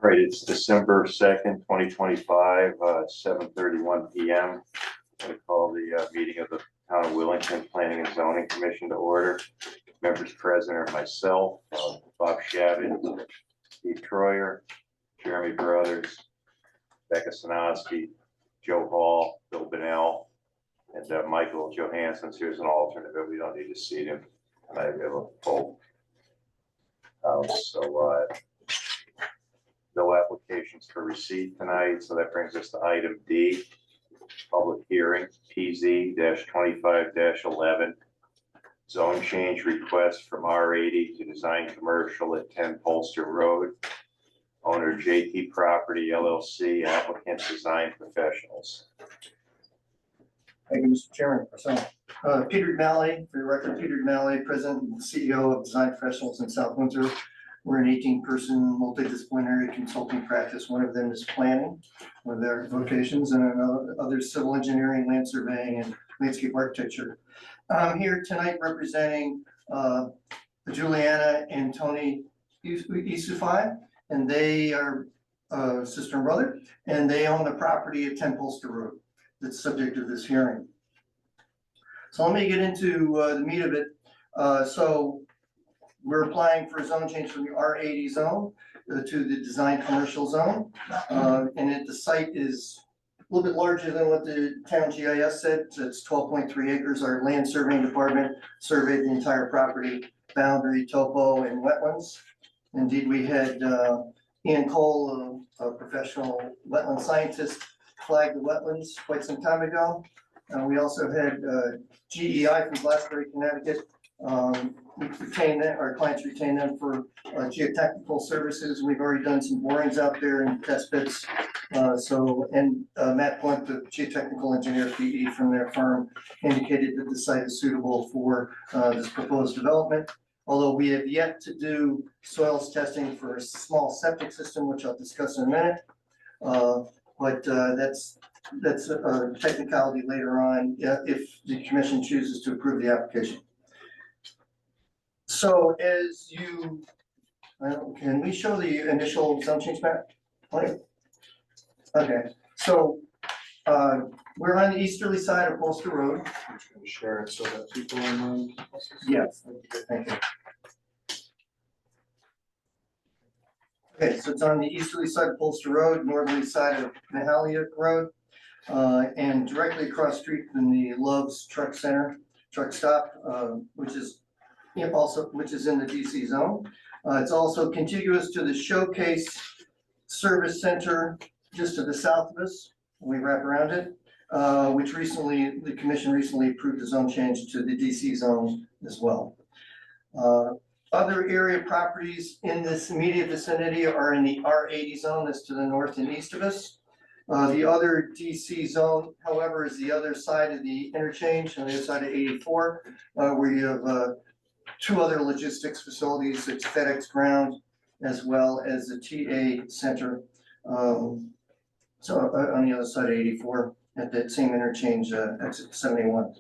All right, it's December 2nd, 2025, 7:31 p.m. I call the meeting of the Town of Willington Planning and Zoning Commission to order. Members present are myself, Bob Shavin, Steve Troyer, Jeremy Brothers, Becca Sinowski, Joe Hall, Bill Bennell, and Michael Johansson's here as an alternate, but we don't need to seat him. And I have a full house, so no applications for receipt tonight, so that brings us to item D, public hearing, PZ-25-11, zone change request from R80 to design commercial at 10 Polster Road. Owner JT Property LLC, applicant Design Professionals. Thank you, Mr. Chairman. So, Peter Malley, for your record, Peter Malley, President and CEO of Design Professionals in South Windsor. We're an 18-person multidisciplinary consulting practice. One of them is planning, one of their vocations, and another civil engineering, land surveying, and landscape architecture. I'm here tonight representing Juliana and Tony Isufai, and they are sister and brother, and they own the property at 10 Polster Road that's subject of this hearing. So let me get into the meat of it. So we're applying for a zone change from the R80 zone to the design commercial zone. And the site is a little bit larger than what the town GIS said. So it's 12.3 acres. Our land surveying department surveyed the entire property, boundary, topo, and wetlands. Indeed, we had Ian Cole, a professional wetland scientist, flag the wetlands quite some time ago. We also had GEI from Glasbury, Connecticut. We retain them, our clients retain them for geotechnical services. We've already done some borings out there and test pits. Matt Blunt, the geotechnical engineer PE from their firm, indicated that the site is suitable for this proposed development. Although we have yet to do soils testing for a small septic system, which I'll discuss in a minute. But that's a technicality later on if the commission chooses to approve the application. So as you, can we show the initial zone change map? Okay, so we're on the easterly side of Polster Road. I'm just going to share it so that people online. Yes, thank you. Okay, so it's on the easterly side of Polster Road, northerly side of Mahalia Road, and directly across the street from the Love's Truck Stop, which is in the DC zone. It's also contiguous to the Showcase Service Center just to the south of us. We wrap around it, which the commission recently approved the zone change to the DC zone as well. Other area properties in this immediate vicinity are in the R80 zone that's to the north and east of us. The other DC zone, however, is the other side of the interchange, on the other side of 84, where you have two other logistics facilities. It's FedEx Ground as well as the TA Center. So on the other side of 84 at that same interchange, exit 71.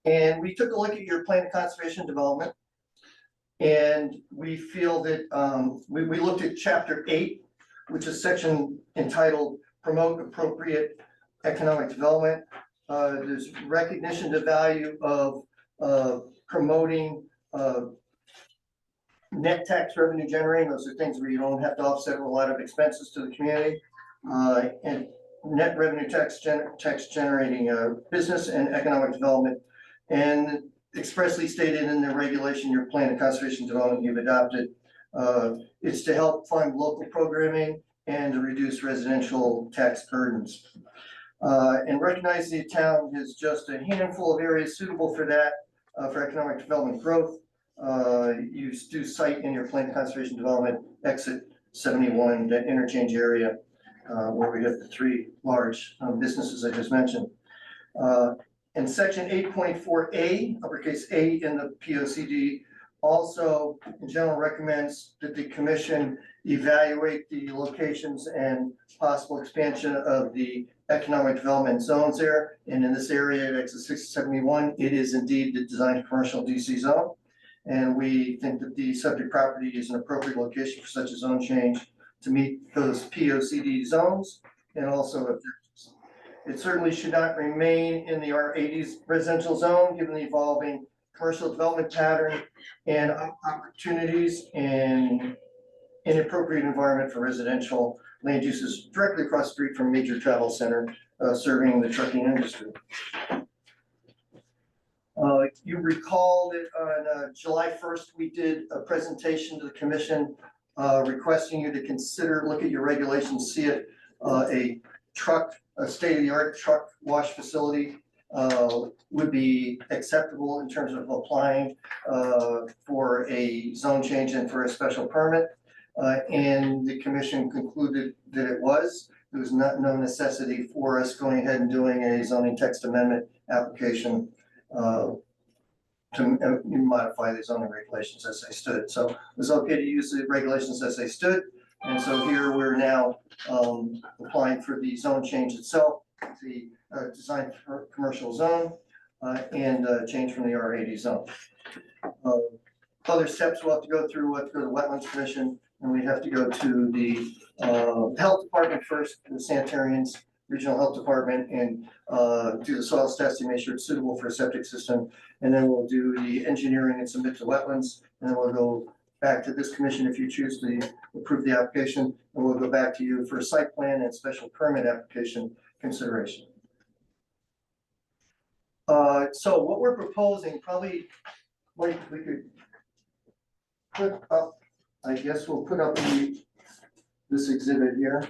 And we took a look at your plan of conservation development. And we feel that we looked at chapter 8, which is section entitled Promote Appropriate Economic Development. There's recognition to value of promoting net tax revenue generating. Those are things where you don't have to offset a lot of expenses to the community. And net revenue tax generating business and economic development. And expressly stated in the regulation, your plan of conservation development you've adopted, is to help fund local programming and to reduce residential tax burdens. And recognize the town has just a handful of areas suitable for that, for economic development growth. You do cite in your plan of conservation development exit 71, that interchange area, where we have the three large businesses I just mentioned. And section 8.4A, uppercase A in the POCD, also in general recommends that the commission evaluate the locations and possible expansion of the economic development zones there. And in this area at exit 671, it is indeed the design commercial DC zone. And we think that the subject property is an appropriate location for such a zone change to meet those POCD zones and also objectives. It certainly should not remain in the R80s residential zone, given the evolving commercial development pattern and opportunities and inappropriate environment for residential land uses directly across the street from a major travel center serving the trucking industry. You recall that on July 1st, we did a presentation to the commission requesting you to consider, look at your regulations, see it, a state-of-the-art truck wash facility would be acceptable in terms of applying for a zone change and for a special permit. And the commission concluded that it was. There was no necessity for us going ahead and doing a zoning text amendment application to modify the zoning regulations as they stood. So it was okay to use the regulations as they stood. And so here we're now applying for the zone change itself, the design for commercial zone and change from the R80 zone. Other steps we'll have to go through, we'll have to go to the Wetlands Commission, and we have to go to the health department first, the sanitarians, regional health department, and do the soils testing, make sure it's suitable for a septic system. And then we'll do the engineering and submit to wetlands. And then we'll go back to this commission if you choose to approve the application. And we'll go back to you for a site plan and special permit application consideration. So what we're proposing, probably like we could put up, I guess we'll put up this exhibit here.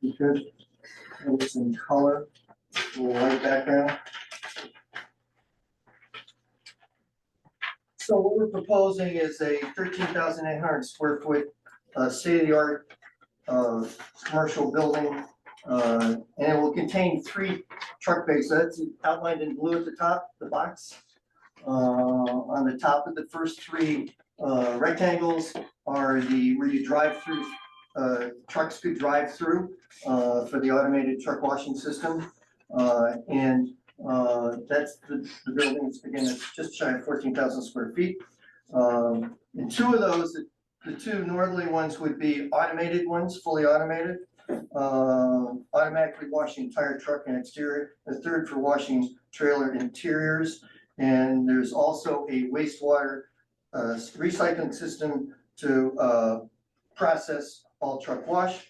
You could. It's in color, a little white background. So what we're proposing is a 13,800 square foot state-of-the-art commercial building, and it will contain 3 truck bays. So that's outlined in blue at the top, the box. On the top of the first 3 rectangles are where you drive through. Trucks could drive through for the automated truck washing system. And that's the buildings, again, it's just shy of 14,000 square feet. And 2 of those, the 2 northerly ones would be automated ones, fully automated, automatically wash the entire truck and exterior. The 3rd for washing trailer interiors. And there's also a wastewater recycling system to process all truck wash,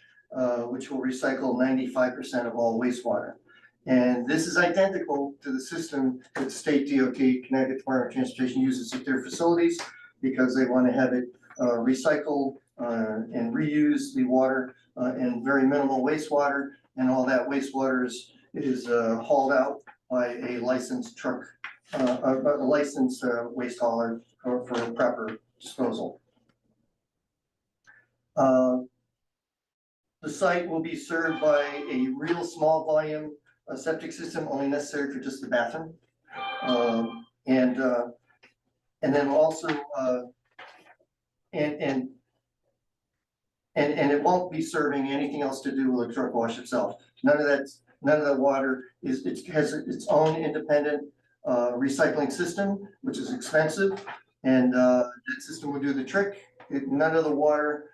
which will recycle 95% of all wastewater. And this is identical to the system that the state DOT, Connecticut Department of Transportation, uses at their facilities because they want to have it recycle and reuse the water and very minimal wastewater. And all that wastewater is hauled out by a licensed truck, a licensed waste hauler for proper disposal. The site will be served by a real small volume septic system, only necessary for just the bathroom. And then also, and it won't be serving anything else to do with the truck wash itself. None of that water has its own independent recycling system, which is expensive, and that system will do the trick. None of the water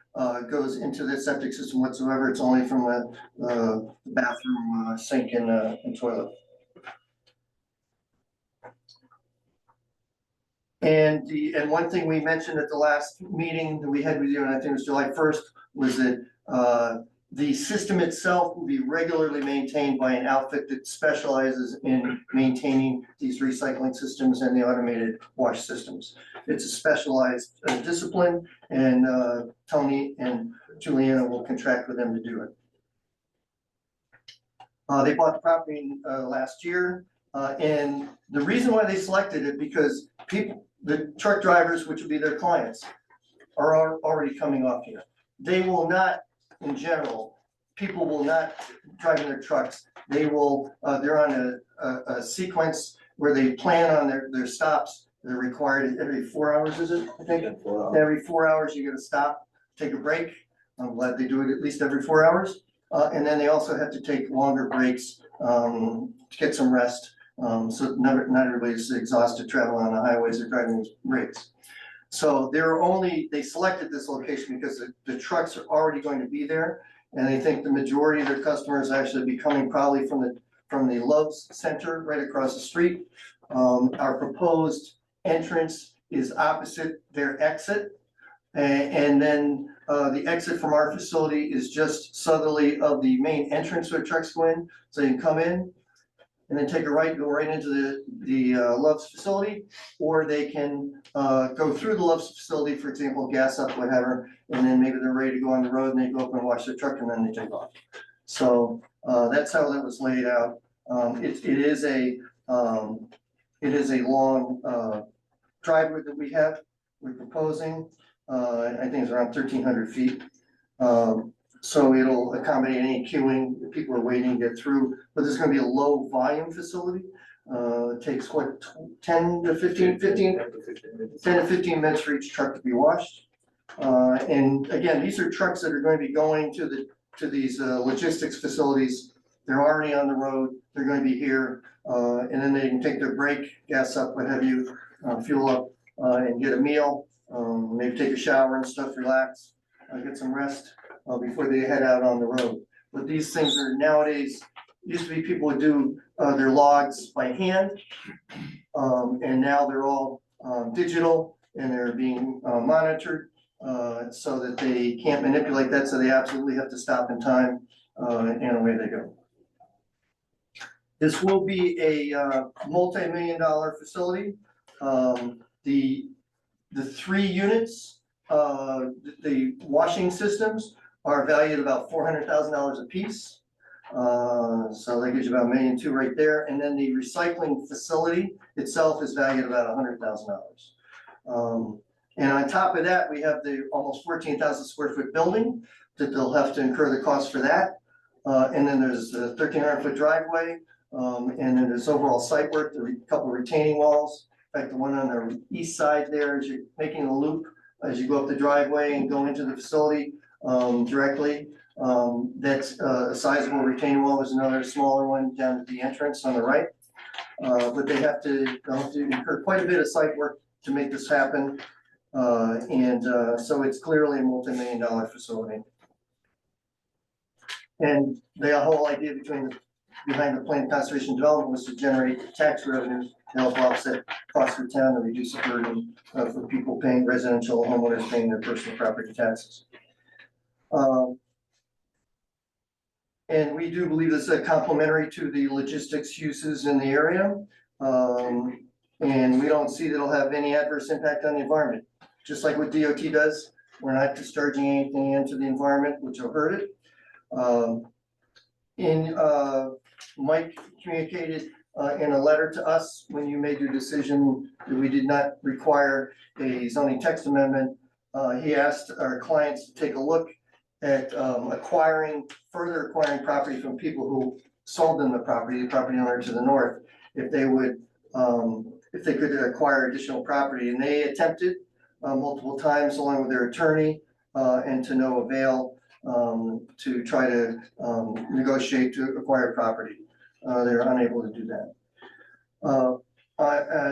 goes into the septic system whatsoever. It's only from the bathroom sink and toilet. And one thing we mentioned at the last meeting that we had with you, and I think it was July 1st, was that the system itself will be regularly maintained by an outfit that specializes in maintaining these recycling systems and the automated wash systems. It's a specialized discipline, and Tony and Juliana will contract with them to do it. They bought the property last year, and the reason why they selected it because the truck drivers, which will be their clients, are already coming off here. They will not, in general, people will not drive in their trucks. They will, they're on a sequence where they plan on their stops. They're required every 4 hours, is it? I think every 4 hours you get to stop, take a break. I'm glad they do it at least every 4 hours. And then they also have to take longer breaks to get some rest. So not everybody's exhausted traveling on the highways or driving these rigs. So they selected this location because the trucks are already going to be there. And I think the majority of their customers actually be coming probably from the Love's Center right across the street. Our proposed entrance is opposite their exit. And then the exit from our facility is just southerly of the main entrance where trucks go in. So you can come in and then take a right, go right into the Love's facility, or they can go through the Love's facility, for example, gas up, whatever, and then maybe they're ready to go on the road and they go up and wash their truck and then they take off. So that's how that was laid out. It is a long driveway that we're proposing. I think it's around 1,300 feet. So it'll accommodate any queuing, if people are waiting to get through, but there's gonna be a low volume facility. It takes what, 10 to 15 minutes for each truck to be washed. And again, these are trucks that are going to be going to these logistics facilities. They're already on the road, they're gonna be here, and then they can take their break, gas up, what have you, fuel up, and get a meal, maybe take a shower and stuff, relax, get some rest before they head out on the road. But these things are nowadays, used to be people would do their logs by hand, and now they're all digital and they're being monitored so that they can't manipulate that, so they absolutely have to stop in time, and away they go. This will be a multi-million-dollar facility. The 3 units, the washing systems are valued at about $400,000 a piece. So that gives you about $1.2 million right there. And then the recycling facility itself is valued at about $100,000. And on top of that, we have the almost 14,000 square foot building that they'll have to incur the cost for that. And then there's a 1,300 foot driveway. And then there's overall site work, a couple of retaining walls. In fact, the one on the east side there, as you're making a loop, as you go up the driveway and go into the facility directly, that's a sizable retaining wall. There's another smaller one down at the entrance on the right. But they'll have to incur quite a bit of site work to make this happen. So it's clearly a multi-million-dollar facility. And the whole idea behind the planned conservation development was to generate tax revenues to help offset costs for town and reduce the burden for people paying, residential homeowners paying their personal property taxes. And we do believe this is complementary to the logistics uses in the area. And we don't see that it'll have any adverse impact on the environment. Just like what DOT does, we're not discharging anything into the environment which will hurt it. Mike communicated in a letter to us when you made your decision that we did not require a zoning text amendment. He asked our clients to take a look at further acquiring property from people who sold them the property owner to the north, if they could acquire additional property. And they attempted multiple times along with their attorney and to no avail to try to negotiate to acquire property. They're unable to do that.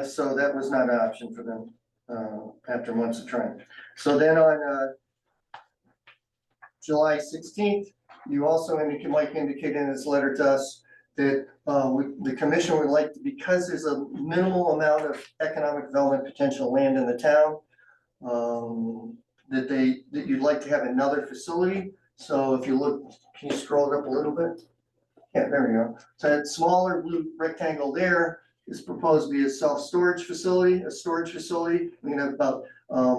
So that was not an option for them after months of trying. So then on July 16th, you also Mike indicated in his letter to us that the commission would like to, because there's a minimal amount of economic development potential land in the town, that you'd like to have another facility. So if you look, can you scroll it up a little bit? Yeah, there we go. So that smaller blue rectangle there is proposed to be a self-storage facility, We can have about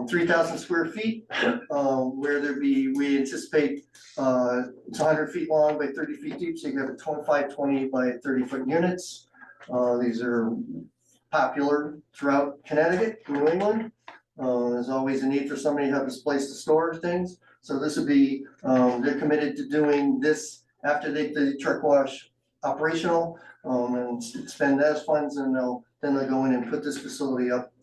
3,000 square feet, where we anticipate it's 100 feet long by 30 feet deep, so you can have 20 by 30 foot units. These are popular throughout Connecticut, New England. There's always a need for somebody to have this place to store things. So this would be, they're committed to doing this after the truck wash operational, and spend those funds, and then they'll go in and put this facility up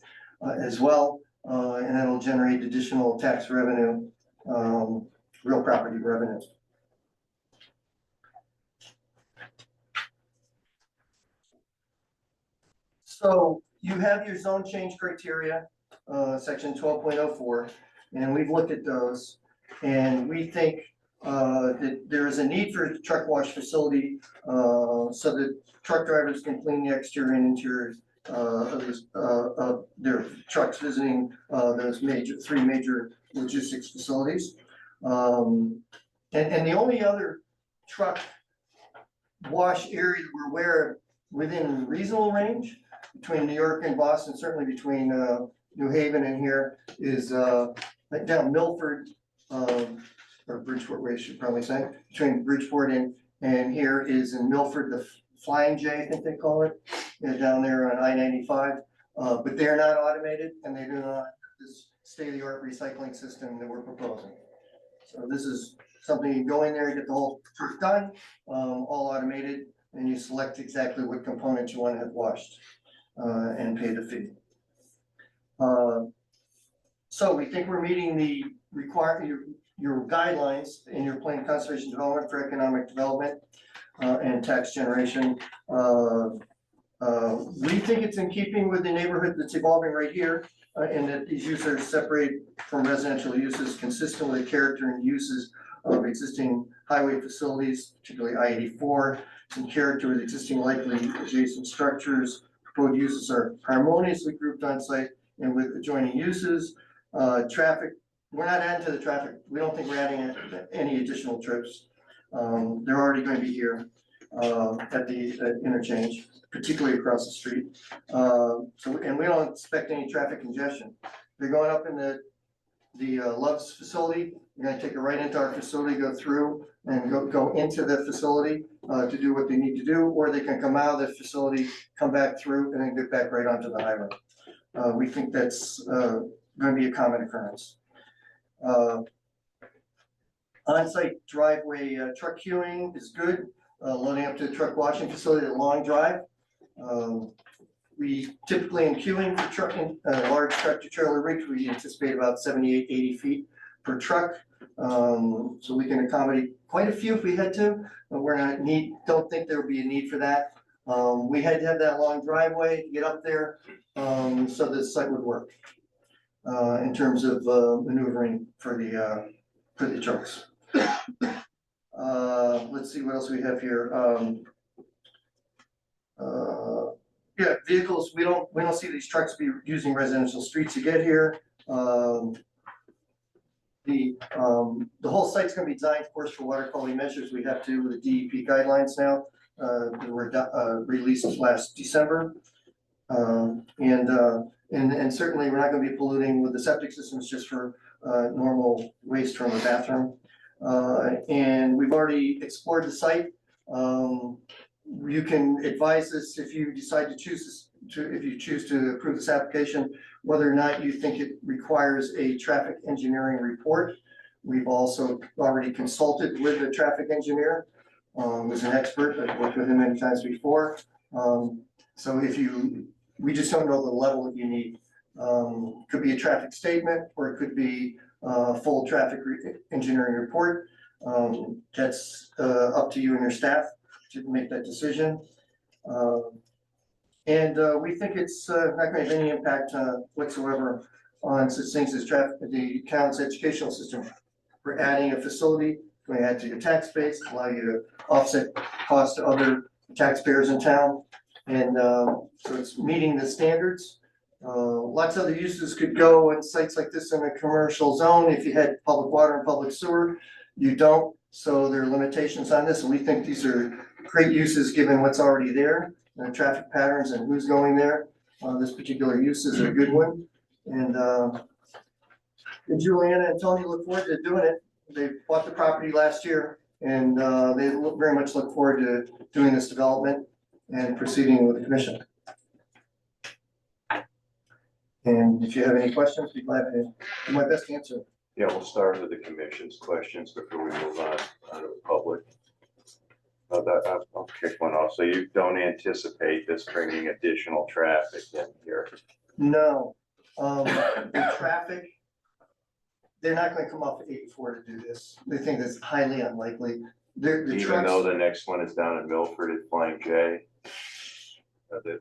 as well, and that'll generate additional tax revenue, real property revenue. So you have your zone change criteria. section 12.04, and we've looked at those. And we think that there is a need for a truck wash facility so that truck drivers can clean the exterior and interior of their trucks visiting those three major logistics facilities. And the only other truck wash area that we're aware of within reasonable range between New York and Boston, certainly between New Haven and here, is like down Milford, or Bridgeport, we should probably say, between Bridgeport and here is in Milford, the Flying J, I think they call it, down there on I-95. But they're not automated and they do not have this state-of-the-art recycling system that we're proposing. So this is something you can go in there and get the whole truck done, all automated, and you select exactly what components you want to have washed and pay the fee. So we think we're meeting the your guidelines in your plan conservation development for economic development and tax generation. We think it's in keeping with the neighborhood that's evolving right here, and that these uses are separated from residential uses consistent with the character and uses of existing highway facilities, particularly I-84, in character with existing likely adjacent structures. Proposed uses are harmoniously grouped on site and with adjoining uses. Traffic, we're not adding to the traffic. We don't think we're adding any additional trips. They're already going to be here at the interchange, particularly across the street. And we don't expect any traffic congestion. They're going up in the Love's facility. You're gonna take it right into our facility, go through and go into the facility to do what they need to do, or they can come out of the facility, come back through and then get back right onto the highway. We think that's gonna be a common occurrence. On-site driveway truck queuing is good. Loading up to the truck washing facility, a long drive. We typically in queuing for trucking, large tractor trailer rigs, we anticipate about 78, 80 feet per truck. So we can accommodate quite a few if we had to, but don't think there would be a need for that. We had to have that long driveway to get up there, so the site would work in terms of maneuvering for the trucks. Let's see what else we have here. Yeah, vehicles, we don't see these trucks be using residential streets to get here. The whole site's gonna be designed, of course, for water quality measures. We have to with the DEP guidelines now, that were released last December. And certainly we're not gonna be polluting with the septic systems just for normal waste from a bathroom. And we've already explored the site. You can advise us if you decide to choose to approve this application, whether or not you think it requires a traffic engineering report. We've also already consulted with the traffic engineer, who's an expert. I've worked with him many times before. So we just don't know the level that you need. Could be a traffic statement, or it could be a full traffic engineering report. That's up to you and your staff to make that decision. We think it's not going to have any impact whatsoever on such things as the town's educational system. We're adding a facility, going to add to your tax base, allow you to offset costs to other taxpayers in town. And so it's meeting the standards. Lots of other uses could go in sites like this in a commercial zone. If you had public water and public sewer, you don't. So there are limitations on this, and we think these are great uses given what's already there, and the traffic patterns and who's going there. This particular use is a good one. And Juliana and Tony look forward to doing it. They bought the property last year, and they very much look forward to doing this development and proceeding with the commission. And if you have any questions, be glad to do my best to answer. Yeah, we'll start with the commission's questions before we move on to the public. I'll kick one off. So you don't anticipate this bringing additional traffic in here? No. The traffic, they're not going to come off 84 to do this. They think that's highly unlikely. Even though the next one is down in Milford at Flying J,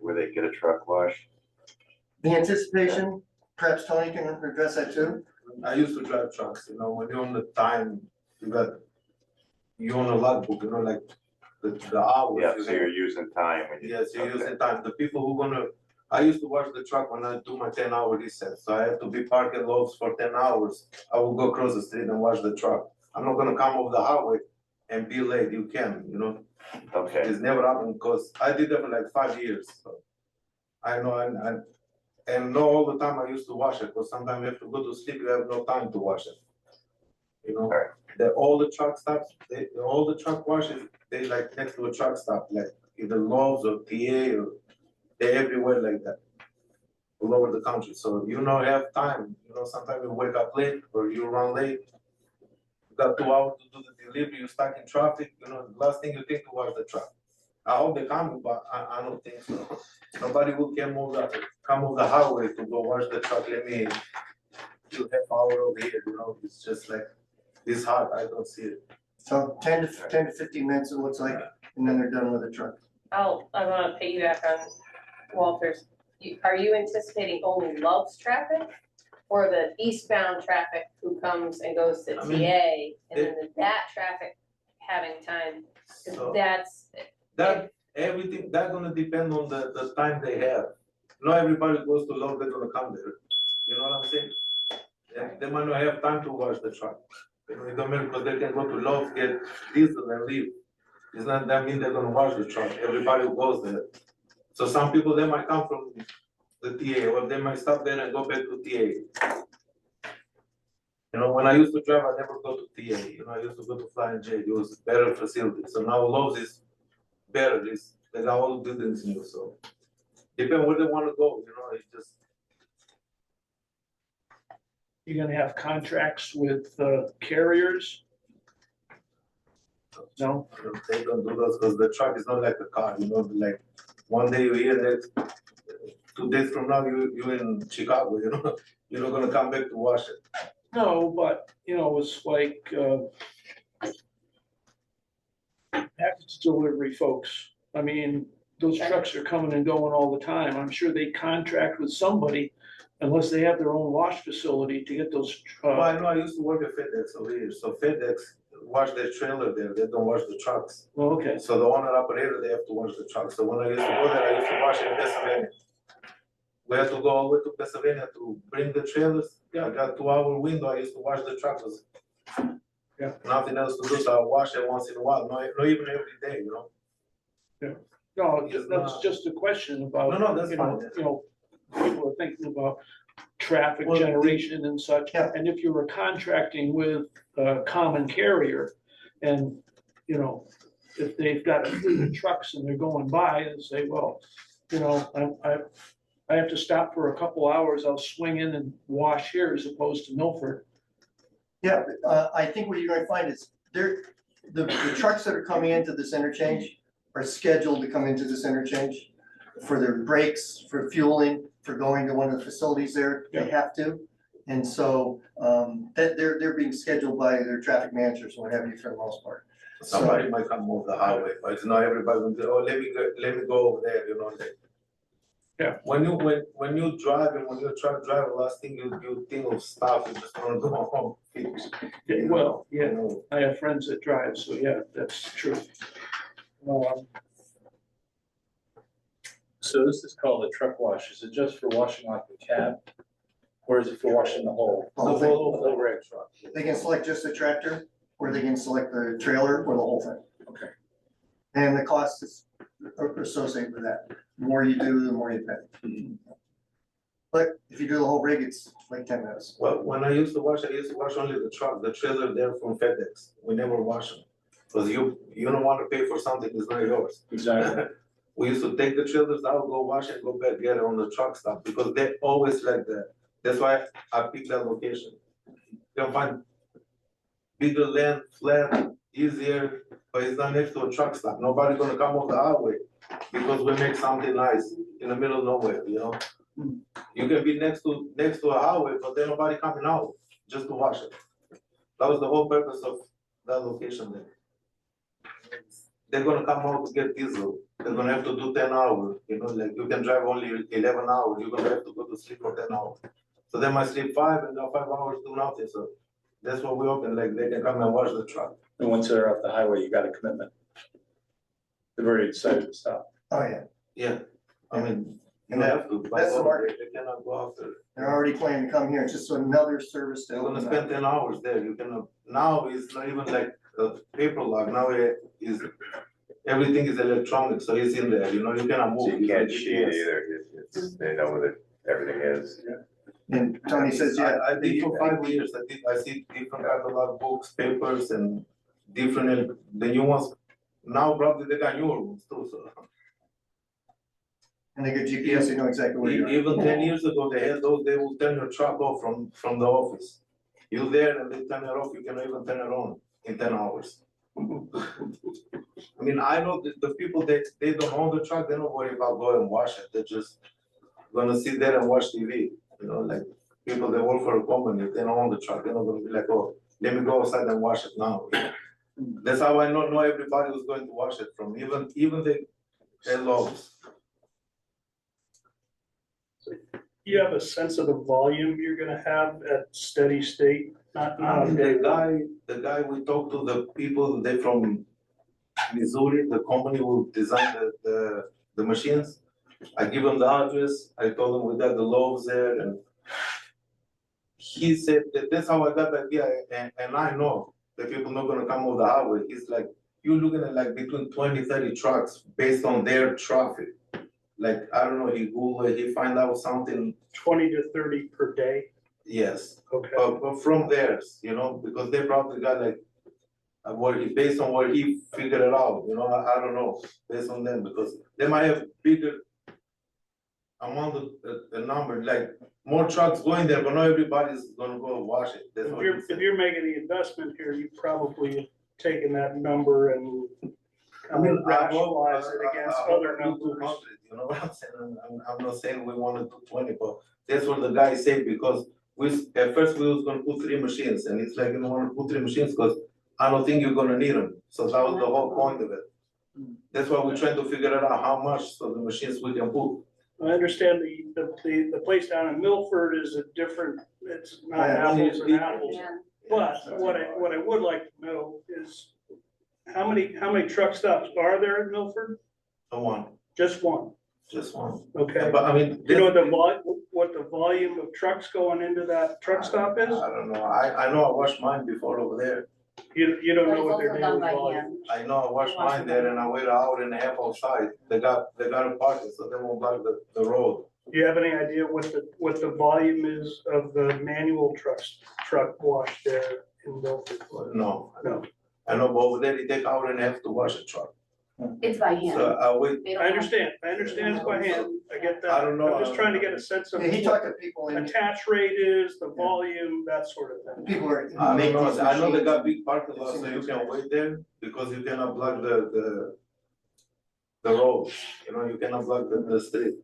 where they get a truck wash? The anticipation perhaps Tony can address that too. I used to drive trucks, you know, when you're on the time, you're on a logbook, you know, like the hours. Yeah, you so have. you're using time when you. Yes, you're okay. using time. The people who I used to watch the truck when I do my 10-hour reset. So I have to be parked at Lowe's for 10 hours. I will go across the street and watch the truck. I'm not gonna come off the highway and be late. You can, you know. Okay, It's never happened because I did that for like 5 years. So I know and not all the time I used to wash it, because sometimes you have to go to sleep, you have no time to wash it. You know, Right. all the truck stops, all the truck washes, they like next to a truck stop, like either Lowe's or TA or they're everywhere like that, all over the country. So you don't have time, you know, sometimes you wake up late or you run late. You got 2 hours to do the delivery, you're stuck in traffic, you know, the last thing you think to wash the truck. I hope they come, but I don't think so. Nobody will come off the highway to go wash the truck. Let me do half hour over here, you know, it's just like, it's hard, I don't see it. So 10 to 15 minutes, it looks like, and then they're done with the truck. I wanna piggyback on Walter's. Are you anticipating only Love's traffic? Or the eastbound traffic who comes and goes to I TA, mean, and then that traffic having time? 'Cause So that's, that, everything, that's gonna depend on the time they have. Not everybody goes to Lowe's, they're gonna come there, you know what I'm saying? They might not have time to wash the truck. You know, it don't matter, because they can go to Lowe's, get diesel and leave. It's not that mean they're gonna wash the truck, everybody who goes there. So some people, they might come from the TA, or they might stop there and go back to TA. You know, when I used to drive, I never go to TA, you know, I used to go to Flying J, it was better facility. So now Lowe's is better, they got all the buildings new, so. Depend where they wanna go, you know, it's just. You're gonna have contracts with carriers? No? They don't do those, because the truck is not like a car, you know, like, one day you're here, next, 2 days from now, you're in Chicago, you know, you're not gonna come back to wash it. No, but, you know, it's like, package delivery folks. I mean, those trucks are coming and going all the time. I'm sure they contract with somebody unless they have their own wash facility to get those. Well, I know I used to work at FedEx over here, so FedEx wash their trailer there, they don't wash the trucks. Oh, okay. So the owner operator, they have to wash the trucks. So when I used to go there, I used to wash in Pennsylvania. We had to go all the way to Pennsylvania to bring the trailers. I got 2-hour window, I used to wash the trucks. Yeah. Nothing else to do, so I wash it once in a while, not even every day, you know? No, It's that's not- just a question about. No, that's you know, fine. You know, people are thinking about traffic Well, generation and such. Yeah. And if you were contracting with a common carrier and, you know, if they've got a fleet of trucks and they're going by and say, well, you know, I have to stop for a couple hours, I'll swing in and wash here as opposed to Milford. Yeah, I think what you're gonna find is the trucks that are coming into this interchange are scheduled to come into this interchange for their breaks, for fueling, for going to one of the facilities there, they have to. And so, that they're being scheduled by their traffic managers, what have you, for the most part. Somebody might come off the highway, but it's not everybody will go, oh, let me go over there, you know, like. Yeah. When you drive and when you're a truck driver, last thing you think of stuff, you just wanna go home, finish. Yeah, well, You yeah, know, I have friends that drive, so yeah, that's true. So this is called a truck wash. Is it just for washing like the cab? Or is it for washing the whole? The whole thing. the whole rig truck. They can select just the tractor, or they can select the trailer or the whole thing. Okay. And the cost is associated with that. The more you do, the more you pay. But if you do the whole rig, it's like 10 minutes. Well, when I used to wash only the truck, the trailer there from FedEx, we never wash them. Cause you don't wanna pay for something that's not yours. Exactly. We used to take the trailers out, go wash it, go back, get it on the truck stop, because they're always like that. That's why I picked that location. You can find bigger land, flat, easier, but it's not next to a truck stop. Nobody gonna come off the highway because we make something nice in the middle of nowhere, you know? You can be next to a highway, but then nobody coming out just to wash it. That was the whole purpose of that location there. They're gonna come out to get diesel, they're gonna have to do 10 hours, you know, like you can drive only 11 hours, you're gonna have to go to sleep for 10 hours. So they might sleep 5 and then 5 hours do nothing, so that's what we open, like they can come and wash the truck. And once they're off the highway, you got a commitment. They've already decided to stop. Oh, yeah, Yeah, I mean, you And have to, by that's the law, market. they cannot go after. they're already planning to come here, it's just another service to They're gonna open spend up. 10 hours there, you cannot, now it's not even like a paper log, now it is, everything is electronic, so it's in there, you know, you cannot So move. you can't It's cheat GPS. either, they know what everything is. And Tony says, yeah, I did for 5 years, I see different catalog books, papers and different, the new ones, now probably they got newer ones too, so. and they get GPS, they know exactly where you are. Even 10 years ago, they had those, they will turn your truck off from the office. You're there and they turn it off, you can even turn it on in 10 hours. I mean, I know that the people that they don't own the truck, they don't worry about going and wash it, they're just gonna sit there and watch TV. You know, like people that work for a company, they don't own the truck, they're not gonna be like, oh, let me go outside and wash it now. That's how I know everybody was going to wash it from, even the logs. You have a sense of the volume you're gonna have at steady state, not The guy we talked to, the people, they from Missouri, the company who designed the machines. I give him the address, I told him we got the loaves there and he said that that's how I got the idea and I know the people not gonna come over the highway. He's like, you're looking at like between 20-30 trucks based on their traffic. Like, I don't know, he Google it, he find out something, 20 to 30 per day, yes. okay? But from theirs, you know, because they probably got like, based on what he figured it out, you know, I don't know, based on them, because they might have bigger amount of, the number, like, more trucks going there, but not everybody's gonna go wash it, that's what he If said. you're making the investment here, you probably taken that number and rationalize it against other numbers. You know what I'm saying, I'm not saying we wanna do 20, but that's what the guy said, because at first we was gonna put 3 machines, and it's like, you don't wanna put 3 machines, cause I don't think you're gonna need them, so that was the whole point of it. That's why we're trying to figure it out, how much, so the machines we can put. I understand the place down in Milford is a different, it's not Yeah, apples and yeah. apples. But what I would like to know is how many truck stops are there in Milford? One, Just one, just one. okay? But I mean. Do you know what the volume of trucks going into that truck stop is? I don't know, I know I washed mine before over there, You don't But know it's what their also daily done by volume hand. is. I know I washed mine there and I waited an hour and a half outside, they got a parking, so they won't block the road. Do you have any idea what the volume is of the manual truck wash there in Milford? No, No. I know, but over there, it take hour and a half to wash a truck, It's by hand. so I wait, They don't I have- understand it's by hand, I get that. I don't know. I'm just trying to get a sense of Yeah, he what talked to people and attach rate is, the volume, that sort of thing. people are. I make don't know, these I know they machines. got big parking lots, so you can wait there, because you cannot block the road, you know, you cannot block the street.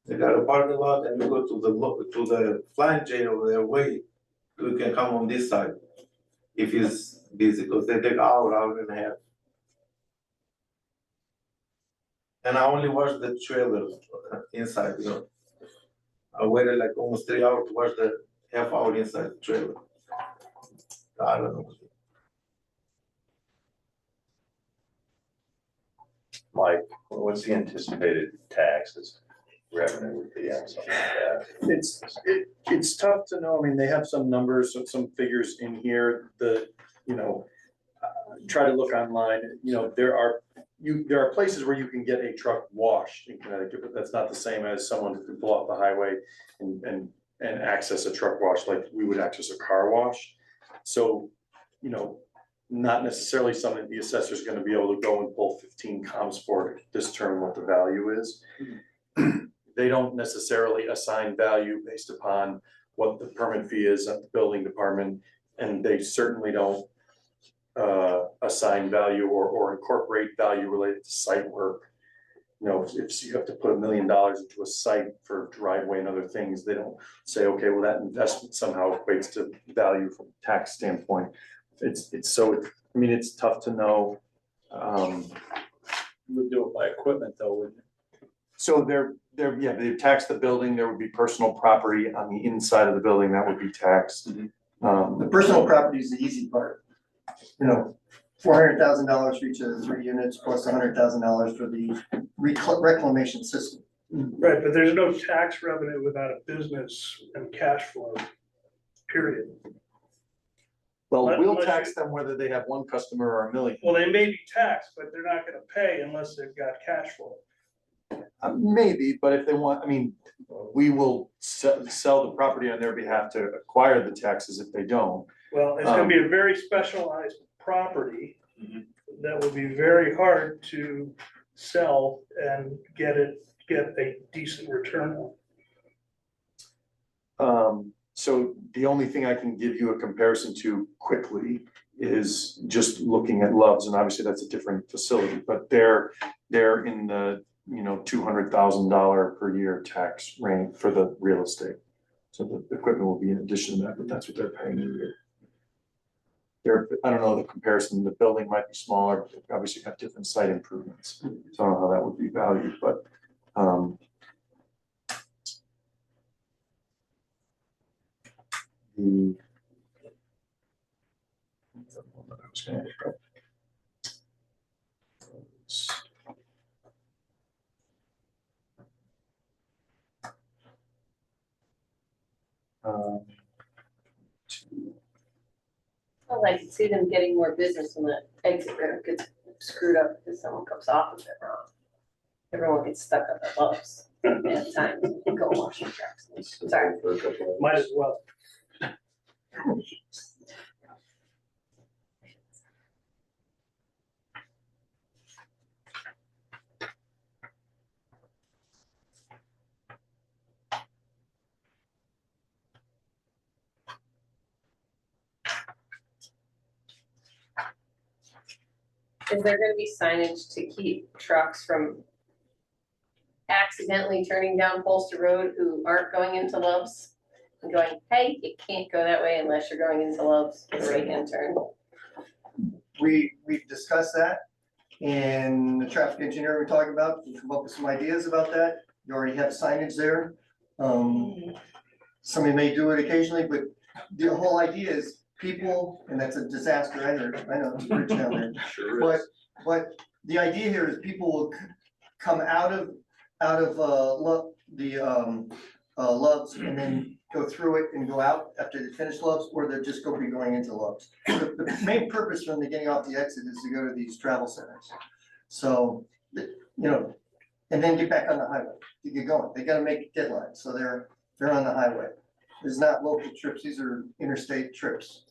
They got a parking lot and you go to the flying J over there, wait, you can come on this side. If it's busy, because they take hour and a half. And I only watch the trailer inside, you know. I waited like almost 3 hours to watch the half hour inside the trailer. I don't know. Mike, what's the anticipated taxes revenue would be on something like that? It's tough to know. I mean, they have some numbers, some figures in here that, you know, try to look online, you know, there are places where you can get a truck washed in Connecticut, but that's not the same as someone who can pull off the highway and access a truck wash like we would access a car wash. So, you know, not necessarily something the assessor's gonna be able to go and pull 15 comps for to determine what the value is. They don't necessarily assign value based upon what the permit fee is at the building department, and they certainly don't assign value or incorporate value related to site work. You know, if you have to put $1 million into a site for driveway and other things, they don't say, okay, well, that investment somehow equates to value from a tax standpoint. I mean, it's tough to know. You would do it by equipment though, wouldn't you? So there, yeah, they tax the building, there would be personal property on the inside of the building that would be taxed. The personal property is the easy part. You know, $400,000 for each of the 3 units plus $100,000 for the reclamation system. Right, but there's no tax revenue without a business and cash flow, period. Well, we'll Unless tax you- them whether they have one customer or a million. Well, they may be taxed, but they're not gonna pay unless they've got cash flow. Maybe, but if they want, I mean, we will sell the property on their behalf to acquire the taxes if they don't. Well, it's gonna be a very specialized property that would be very hard to sell and get a decent return on. So the only thing I can give you a comparison to quickly is just looking at Love's, and obviously that's a different facility, but they're in the, $200,000 per year tax range for the real estate. So the equipment will be in addition to that, but that's what they're paying a year. I don't know the comparison, the building might be smaller, but they've obviously got different site improvements. So I don't know how that would be valued, but, Well, I could see them getting more business when the exit ramp gets screwed up because someone comes off of it wrong. Everyone gets stuck up at Lowe's at times and go washing trucks. Sorry. Might as well. Is there gonna be signage to keep trucks from accidentally turning down Polster Road who aren't going into Love's? And going, hey, you can't go that way unless you're going into Love's, the right hand turn. We've discussed that, and the traffic engineer we're talking about, we come up with some ideas about that. You already have signage there. Somebody may do it occasionally, but the whole idea is people, and that's a disaster, I know, it's a bridge down there. sure But the idea here is people will come out of Love's and then go through it and go out after they finish Love's, or they'll just be going into Love's. The main purpose from the getting off the exit is to go to these travel centers. So, and then get back on the highway to get going. They gotta make deadlines, so they're on the highway. These are not local trips, these are interstate trips.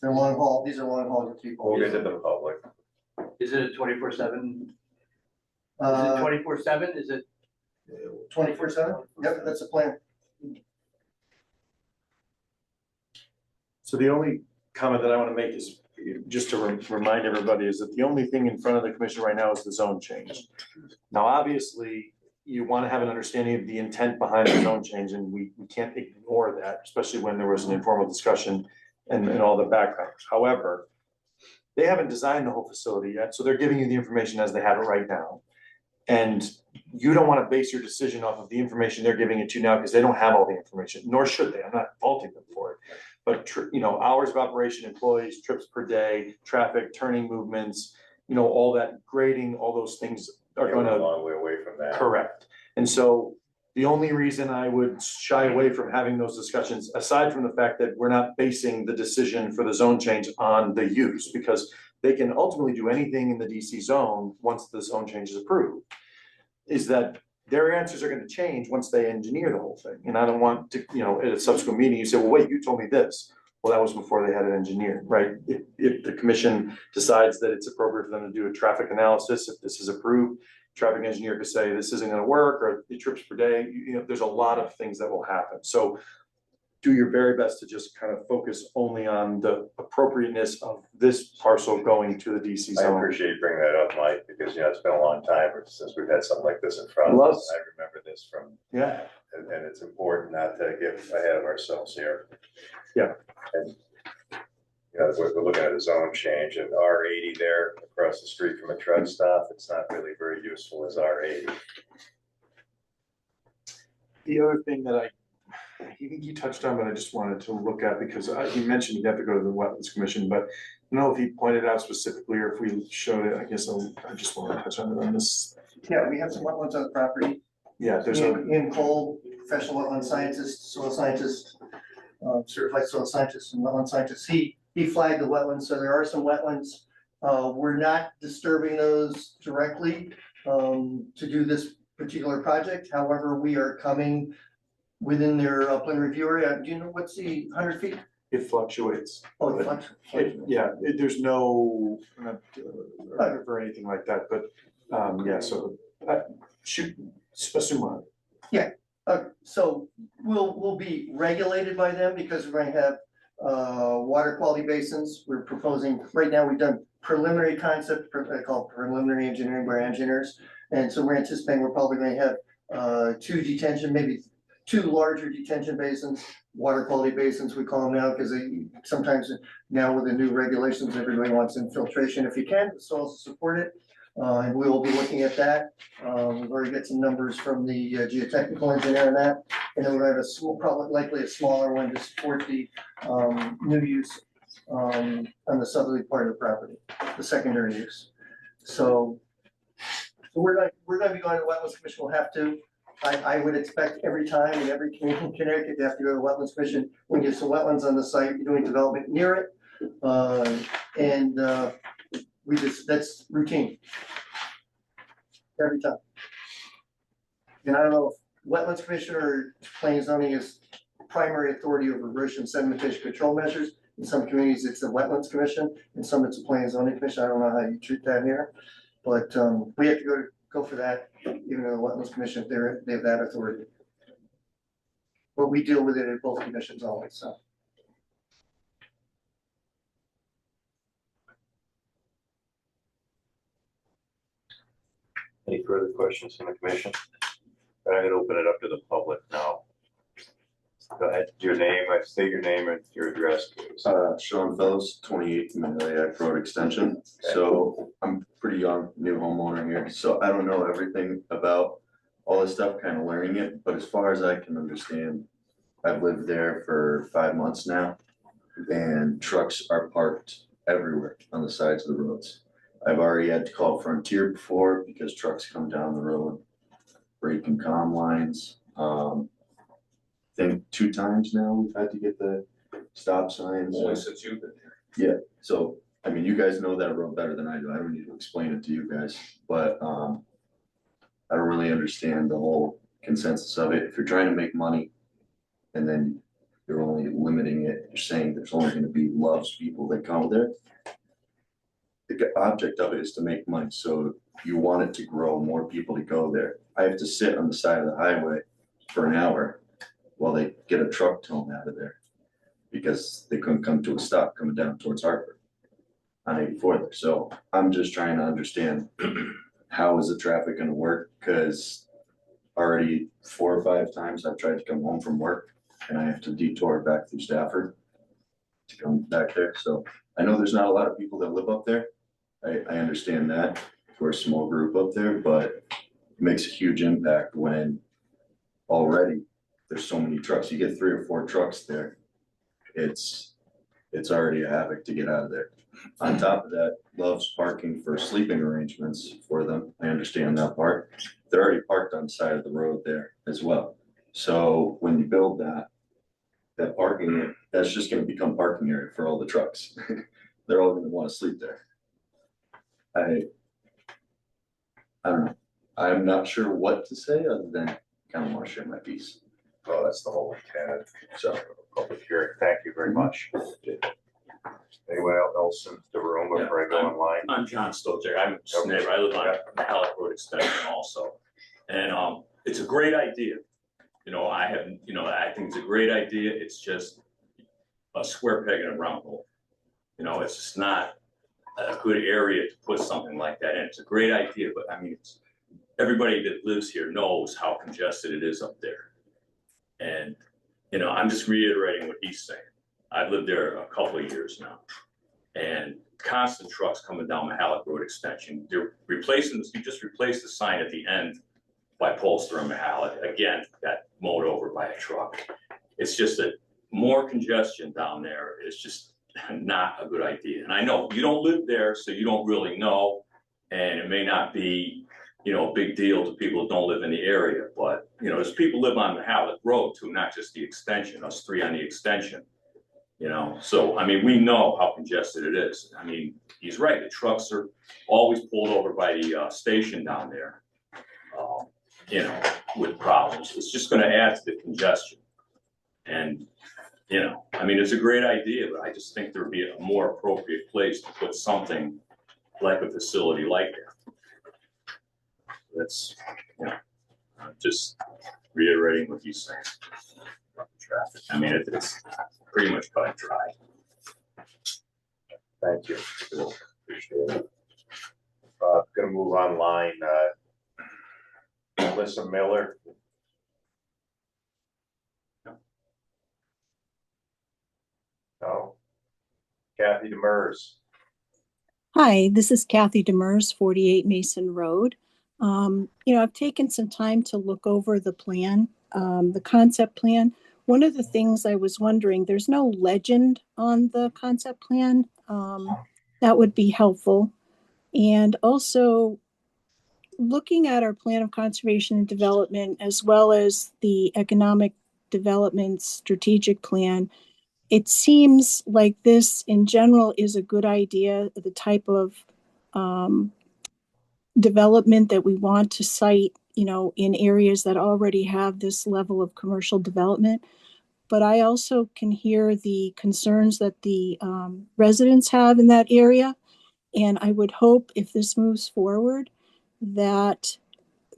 They're long haul, these are long haul people. We'll get to the public. Is it a 24/7? Is it 24/7? Is it? 24/7? Yep, that's a plan. So the only comment that I want to make is, just to remind everybody, is that the only thing in front of the commission right now is the zone change. Now, obviously, you want to have an understanding of the intent behind the zone change, and we can't ignore that, especially when there was an informal discussion and all the backgrounds. However, they haven't designed the whole facility yet, so they're giving you the information as they have it right now. And you don't want to base your decision off of the information they're giving it to you now, because they don't have all the information, nor should they. I'm not faulting them for it. But, hours of operation, employees, trips per day, traffic, turning movements, all that grading, all those things are going A to. long way away from that. Correct. And so the only reason I would shy away from having those discussions, aside from the fact that we're not basing the decision for the zone change on the use, because they can ultimately do anything in the DC zone once the zone change is approved, is that their answers are gonna change once they engineer the whole thing. And I don't want to, at a subsequent meeting, you say, well, wait, you told me this. Well, that was before they had it engineered, right? If the commission decides that it's appropriate for them to do a traffic analysis, if this is approved, traffic engineer could say this isn't gonna work, or the trips per day, there's a lot of things that will happen. So do your very best to just kind of focus only on the appropriateness of this parcel going to the DC I zone. appreciate you bringing that up, Mike, because, it's been a long time since we've had something like this in front of us. I remember this from, Yeah, and it's important not to get ahead of ourselves here. Yeah. And, we're looking at a zone change, and R80 there across the street from a truck stop, it's not really very useful as R80. The other thing that he touched on, but I just wanted to look at, because he mentioned you'd have to go to the Wetlands Commission, but I don't know if he pointed out specifically or if we showed it. I guess I just want to touch on it on this. Yeah, we have some wetlands on the property. Yeah, there's Ian Cole, professional wetland scientist, soil scientist, certified soil scientist and wetland scientist. He flagged the wetlands, so there are some wetlands. We're not disturbing those directly to do this particular project. However, we are coming within their upland review area. Do you know what's the 100 feet? it fluctuates. Oh, But Yeah, there's no, or anything like that, but, yeah, so, shoot, assume on. So we'll be regulated by them because we're going to have water quality basins. We're proposing, right now, we've done preliminary concept, I call preliminary engineering by our engineers. And so we're anticipating we're probably going to have two detention, maybe two larger detention basins, water quality basins, we call them now, because sometimes now with the new regulations, everybody wants infiltration if you can, the soils to support it. And we will be looking at that. We've already got some numbers from the geotechnical engineer on that. And then we're gonna have a small, probably likely a smaller one to support the new use on the southerly part of the property, the secondary use. So we're gonna be going to the Wetlands Commission, we'll have to. I would expect every time in every community in Connecticut, you have to go to the Wetlands Commission when you have some wetlands on the site, you're doing development near it. That's routine. Every time. And I don't know if Wetlands Commission or planning and zoning is primary authority over erosion and sedimentation control measures. In some communities, it's the Wetlands Commission, in some it's the planning and zoning commission. I don't know how you treat that here. But we have to go for that, even though the Wetlands Commission, they have that authority. But we deal with it at both commissions always, so. Any further questions from the commission? I'm gonna open it up to the public now. Go ahead, your name, state your name and your address, please. Sean Fellows, 28 Maniliac Road Extension. So I'm pretty young, new homeowner here, so I don't know everything about all this stuff, kind of learning it, but as far as I can understand, I've lived there for 5 months now, and trucks are parked everywhere on the sides of the roads. I've already had to call Frontier before because trucks come down the road, breaking comm lines. I think 2 times now we've had to get the stop signs. Only since you've been here. Yeah, so, I mean, you guys know that road better than I do. I don't need to explain it to you guys, but, I don't really understand the whole consensus of it. If you're trying to make money and then you're only limiting it, you're saying there's only gonna be Love's people that come there. The object of it is to make money, so you want it to grow, more people to go there. I have to sit on the side of the highway for an hour while they get a truck towing out of there because they couldn't come to a stop coming down towards Hartford on 84 there. So I'm just trying to understand how is the traffic gonna work? Cause already 4 or 5 times I've tried to come home from work and I have to detour back through Stafford to come back there. So I know there's not a lot of people that live up there. I understand that. We're a small group up there, but it makes a huge impact when already there's so many trucks. You get 3 or 4 trucks there. It's already a havoc to get out of there. On top of that, Love's parking for sleeping arrangements for them. I understand that part. They're already parked on the side of the road there as well. So when you build that parking, that's just gonna become parking area for all the trucks. They're all gonna wanna sleep there. I don't know. I'm not sure what to say other than kind of wanna share my piece. Well, that's the whole intent, so, public hearing, thank you very much. Anyone else in the room before I go online? I'm John Stojer. I'm just a neighbor. I live on the Halleck Road Extension also. And it's a great idea. I think it's a great idea. It's just a square peg in a round hole. It's just not a good area to put something like that in. It's a great idea, but I mean, everybody that lives here knows how congested it is up there. And, I'm just reiterating what he's saying. I've lived there a couple of years now, and constant trucks coming down the Halleck Road Extension. They're replacing this. You just replaced the sign at the end by Polster and Mahalet, again, got mowed over by a truck. It's just that more congestion down there is just not a good idea. And I know you don't live there, so you don't really know, and it may not be, you know, a big deal to people who don't live in the area, but, you know, there's people live on the Hallett Road too, not just the extension, us three on the extension. You know, so, I mean, we know how congested it is. I mean, he's right, the trucks are always pulled over by the station down there, you know, with problems. It's just gonna add to the congestion. And, you know, I mean, it's a great idea, but I just think there'd be a more appropriate place to put something like a facility like that. That's, you know, just reiterating what he's saying about the traffic. I mean, it's pretty much cut and dry. Thank you. Appreciate it. Gonna move online, Melissa Miller. No. Kathy Demers. Hi, this is Kathy Demers, 48 Mason Road. I've taken some time to look over the plan, the concept plan. One of the things I was wondering, there's no legend on the concept plan. That would be helpful. And also, looking at our plan of conservation and development, as well as the economic development strategic plan, it seems like this in general is a good idea, the type of development that we want to cite, in areas that already have this level of commercial development. But I also can hear the concerns that the residents have in that area. And I would hope if this moves forward that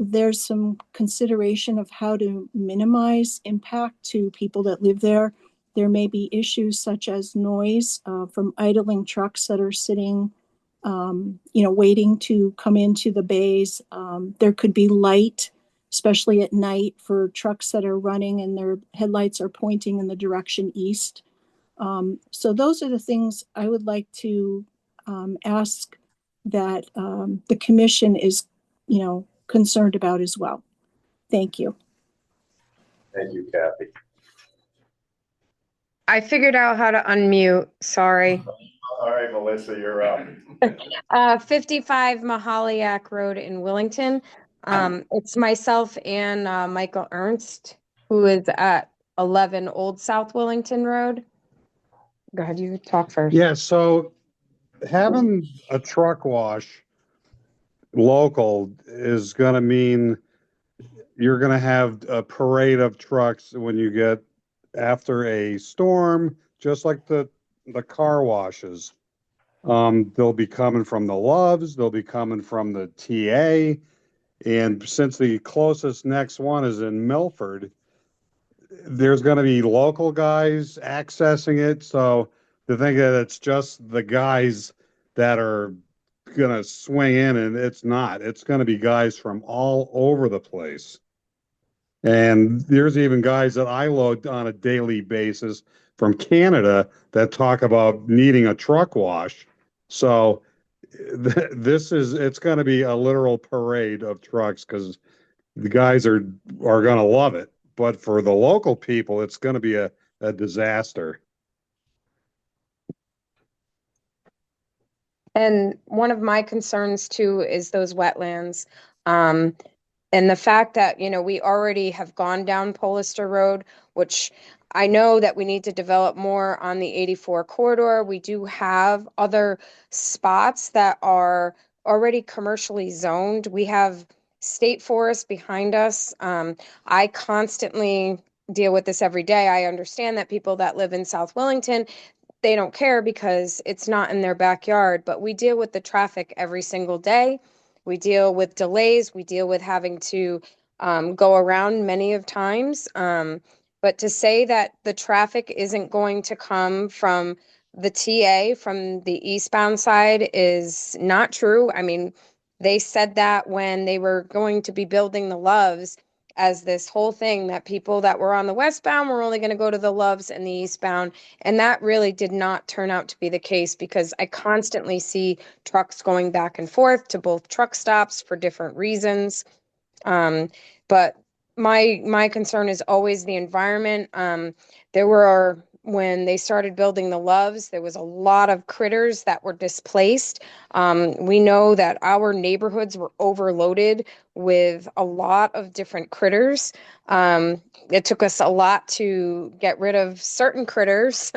there's some consideration of how to minimize impact to people that live there. There may be issues such as noise from idling trucks that are sitting, waiting to come into the bays. There could be light, especially at night, for trucks that are running and their headlights are pointing in the direction east. So those are the things I would like to ask that the commission is, concerned about as well. Thank you. Thank you, Kathy. I figured out how to unmute, sorry. All right, Melissa, you're up. 55 Mahaliak Road in Willington. It's myself and Michael Ernst, who is at 11 Old South Willington Road. Go ahead, you talk first. Yeah, so having a truck wash local is gonna mean you're gonna have a parade of trucks when you get after a storm, just like the car washes. They'll be coming from the Loves, they'll be coming from the TA, and since the closest next one is in Milford, there's gonna be local guys accessing it, so to think that it's just the guys that are gonna swing in, and it's not. It's gonna be guys from all over the place. And there's even guys that I load on a daily basis from Canada that talk about needing a truck wash. So it's going to be a literal parade of trucks because the guys are going to love it. But for the local people, it's going to be a disaster. And one of my concerns too is those wetlands. And the fact that, we already have gone down Polister Road, which I know that we need to develop more on the 84 corridor. We do have other spots that are already commercially zoned. We have state forest behind us. I constantly deal with this every day. I understand that people that live in South Willington, they don't care because it's not in their backyard, but we deal with the traffic every single day. We deal with delays. We deal with having to go around many of times. But to say that the traffic isn't going to come from the TA, from the eastbound side, is not true. I mean, they said that when they were going to be building the Loves as this whole thing, that people that were on the westbound were only going to go to the Loves and the eastbound. And that really did not turn out to be the case because I constantly see trucks going back and forth to both truck stops for different reasons. But my concern is always the environment. When they started building the Loves, there was a lot of critters that were displaced. We know that our neighborhoods were overloaded with a lot of different critters. It took us a lot to get rid of certain critters.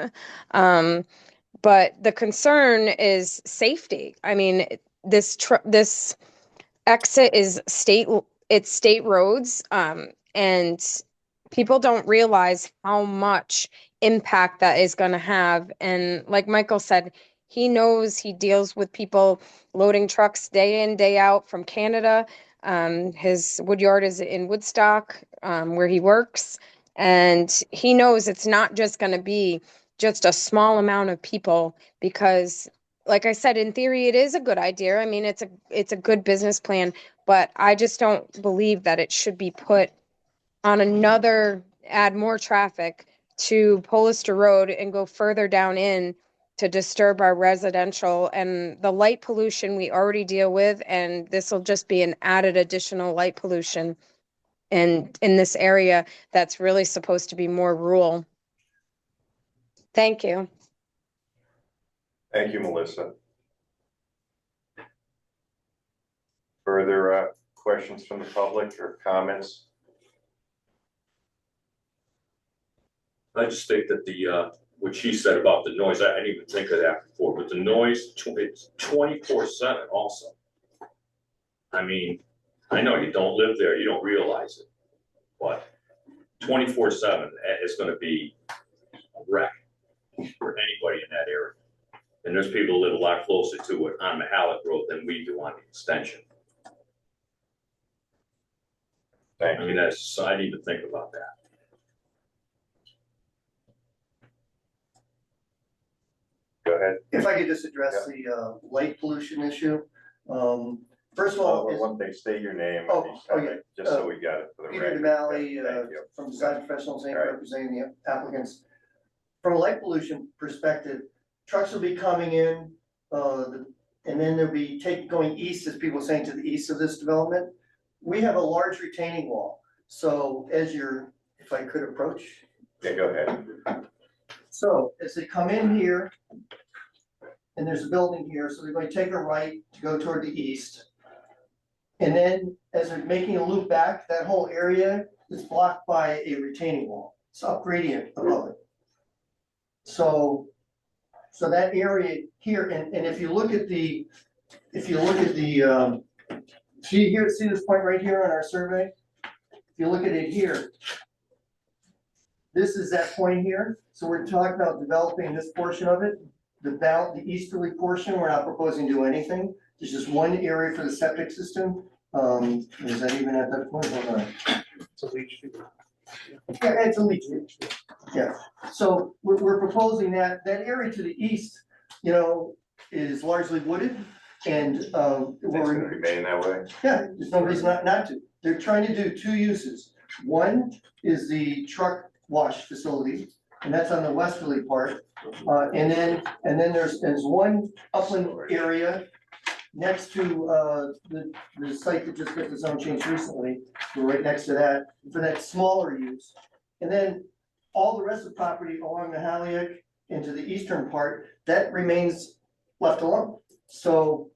But the concern is safety. I mean, this exit is state roads, and people don't realize how much impact that is going to have. And like Michael said, he knows, he deals with people loading trucks day in, day out from Canada. His woodyard is in Woodstock, where he works, and he knows it's not just going to be just a small amount of people, because like I said, in theory, it is a good idea. I mean, it's a good business plan, but I just don't believe that it should be put on add more traffic to Polister Road and go further down in to disturb our residential and the light pollution we already deal with. And this will just be an added additional light pollution in this area that's really supposed to be more rural. Thank you. Thank you, Melissa. Further questions from the public or comments? I just think that what she said about the noise, I didn't even think of that before, but the noise, it's 24/7 also. I mean, I know you don't live there, you don't realize it, but 24/7 is gonna be a wreck for anybody in that area. And there's people who live a lot closer to it on the Halleck Road than we do on the extension. Thank I you. mean, I didn't even think about that. Go ahead. If I could just address the light pollution issue. First of all, One thing, state your name. yeah. Just so we got it for the Peter record. DeMalley, Thank you. from Design Professionals Inc., All right. representing the applicants. From a light pollution perspective, trucks will be coming in, and then they'll be going east, as people are saying, to the east of this development. We have a large retaining wall, so if I could approach. Yeah, go ahead. So as they come in here, and there's a building here, so they're going to take a right to go toward the east. And then as they're making a loop back, that whole area is blocked by a retaining wall. It's up gradient above it. So that area here, and if you look at the, see this point right here on our survey? If you look at it here, this is that point here. So we're talking about developing this portion of it. The easterly portion, we're not proposing to do anything. There's just one area for the septic system. Is that even at that point? Hold on. It's a leach field. Yeah, it's a leach field. Yeah, so we're proposing that area to the east, is largely wooded and, It's gonna remain that way. yeah, there's no reason not to. They're trying to do two uses. One is the truck wash facility, and that's on the westerly part. And then there's one upland area next to the site that just got the zone change recently. We're right next to that for that smaller use. And then all the rest of the property along the Halliack into the eastern part, that remains left alone. So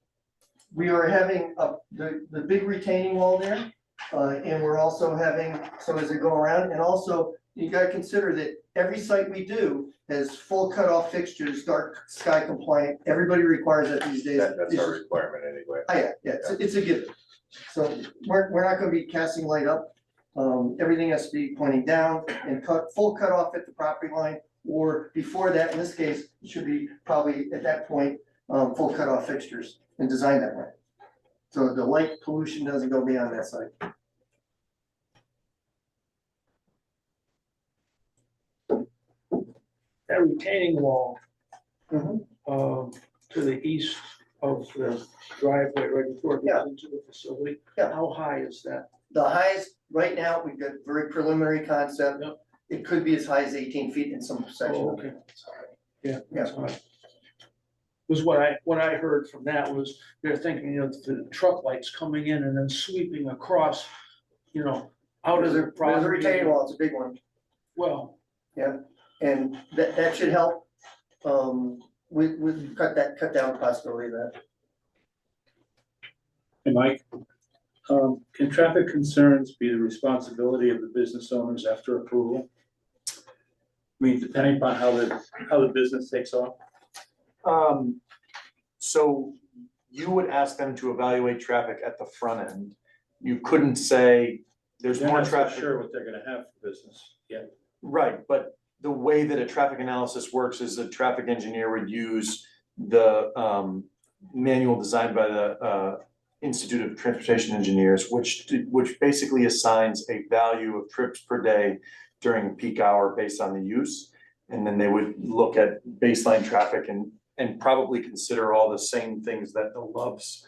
we are having the big retaining wall there, and we're also having, so as they go around, and also you gotta consider that every site we do has full cutoff fixtures, dark sky compliant. Everybody requires that these days. That's our requirement anyway. Oh, yeah, it's a given. So we're not gonna be casting light up. Everything has to be pointing down and full cutoff at the property line, or before that, in this case, it should be probably at that point, full cutoff fixtures and designed that way. So the light pollution doesn't go beyond that site. That retaining wall, Mhm. to the east of the driveway right before it Yeah. goes into the facility. Yeah. How high is that? The highest, right now, we've got very preliminary concept. Yep. It could be as high as 18 feet in some section Oh, of okay. it. Yeah. Yeah. That's high. Was what I heard from that was they're thinking of the truck lights coming in and then sweeping across you know, out of the There's a property. retaining wall, it's a big one, Well, and that should help, with cut down the possibility of that. Hey, Mike, can traffic concerns be the responsibility of the business owners after approval? I mean, depending upon how the business takes off? So you would ask them to evaluate traffic at the front end. You couldn't say, there's They're more not so traffic. sure what they're gonna have for business yet. Right, but the way that a traffic analysis works is a traffic engineer would use the manual designed by the Institute of Transportation Engineers, which basically assigns a value of trips per day during peak hour based on the use. And then they would look at baseline traffic and probably consider all the same things that the Love's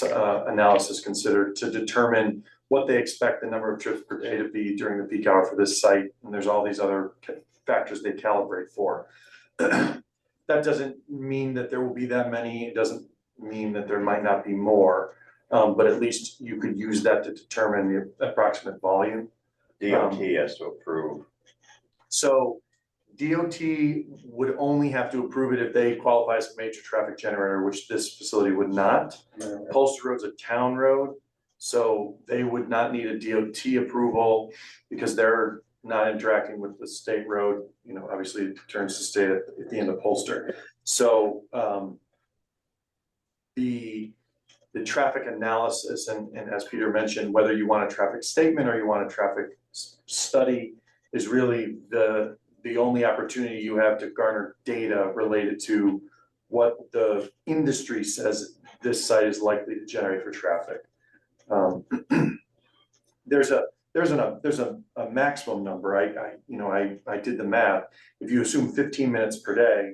analysis considered to determine what they expect the number of trips per day to be during the peak hour for this site. And there's all these other factors they calibrate for. That doesn't mean that there will be that many. It doesn't mean that there might not be more, but at least you could use that to determine the approximate volume. DOT has to approve. So DOT would only have to approve it if they qualify as a major traffic generator, which this facility would not. Polster Road's a town road, so they would not need a DOT approval because they're not interacting with the state road. You know, obviously it turns to state at the end of Polster. So the traffic analysis and as Peter mentioned, whether you want a traffic statement or you want a traffic study is really the only opportunity you have to garner data related to what the industry says this site is likely to generate for traffic. There's a maximum number. I did the math. If you assume 15 minutes per day,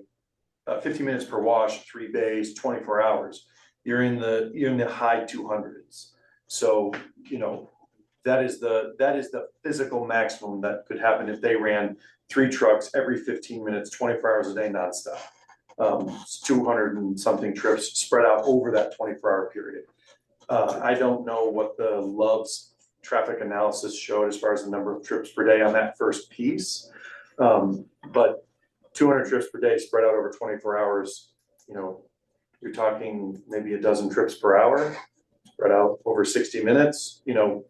15 minutes per wash, 3 bays, 24 hours, you're in the high 200s. So, you know, that is the physical maximum that could happen if they ran 3 trucks every 15 minutes, 24 hours a day, nonstop. It's 200 and something trips spread out over that 24-hour period. I don't know what the Love's traffic analysis showed as far as the number of trips per day on that first piece. But 200 trips per day spread out over 24 hours, you know, you're talking maybe a dozen trips per hour, spread out over 60 minutes, you know,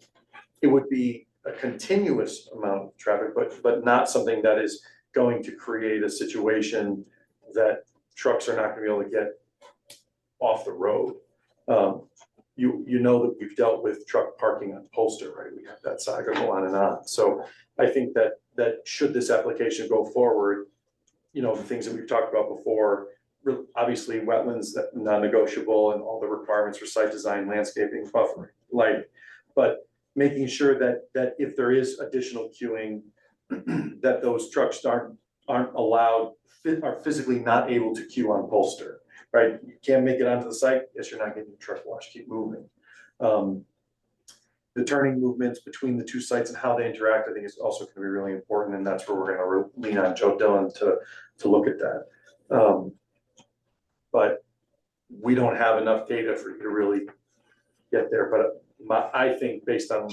it would be a continuous amount of traffic, but not something that is going to create a situation that trucks are not gonna be able to get off the road. You know that we've dealt with truck parking on Polster, right? We have that saga go on and on. So I think that should this application go forward, you know, the things that we've talked about before, obviously wetlands, that non-negotiable, and all the requirements for site design, landscaping, buffering, lighting. But making sure that if there is additional queuing, that those trucks aren't allowed, are physically not able to queue on Polster, right? You can't make it onto the site, yes, you're not getting your truck wash, keep moving. The turning movements between the two sites and how they interact, I think is also gonna be really important, and that's where we're gonna lean on Joe Dillon to look at that. But we don't have enough data for you to really get there, but I think based on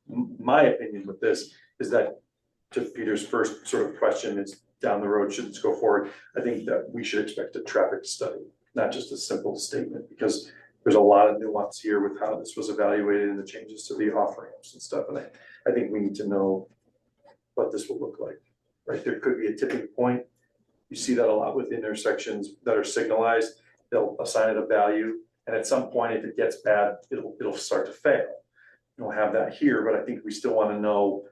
my opinion with this is that, to Peter's first sort of question, is down the road, should this go forward? I think that we should expect a traffic study, not just a simple statement, because there's a lot of nuance here with how this was evaluated and the changes to the off ramps and stuff. And I think we need to know what this will look like, right? There could be a tipping point. You see that a lot with intersections that are signalized. They'll assign it a value, and at some point, if it gets bad, it'll start to fail. You don't have that here, but I think we still want to know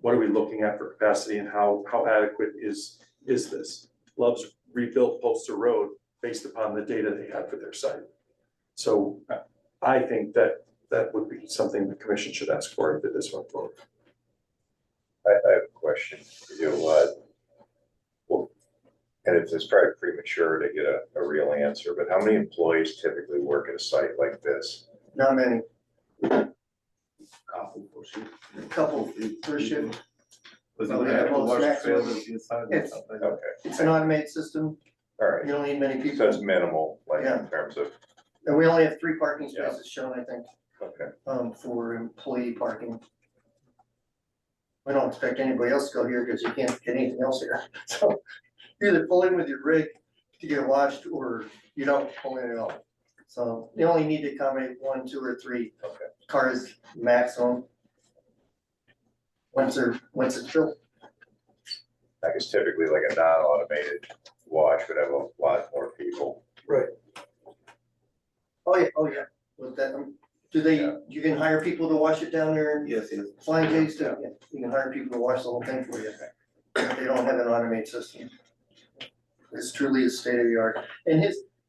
what are we looking at for capacity and how adequate is this. Love's rebuilt Polster Road based upon the data they had for their site. So I think that would be something the commission should ask for if it is went forward. I have a question for you. And it's probably premature to get a real answer, but how many employees typically work at a site like this? Not many, Couple. per shift. Was Well, yeah, well, it's maximum. It's- Okay, It's an automated system, all right. you don't need many So people, it's minimal, like Yeah. in terms of, and we only have 3 parking Yeah. spaces shown, I think, okay. for employee parking. we don't expect anybody else to go here because you can't get anything else here. So you either pull in with your rig to get washed or you don't pull in at all. So you only need to accommodate 1, 2, or 3 cars maximum. Once it's filled. I guess typically like a non-automated wash would have a lot more people. Oh, yeah. With that, you can hire people to wash it down there and Yes. Flying J's too. Yeah, you can hire people to wash the whole thing for you. They don't have an automated system. It's truly a state of the art. And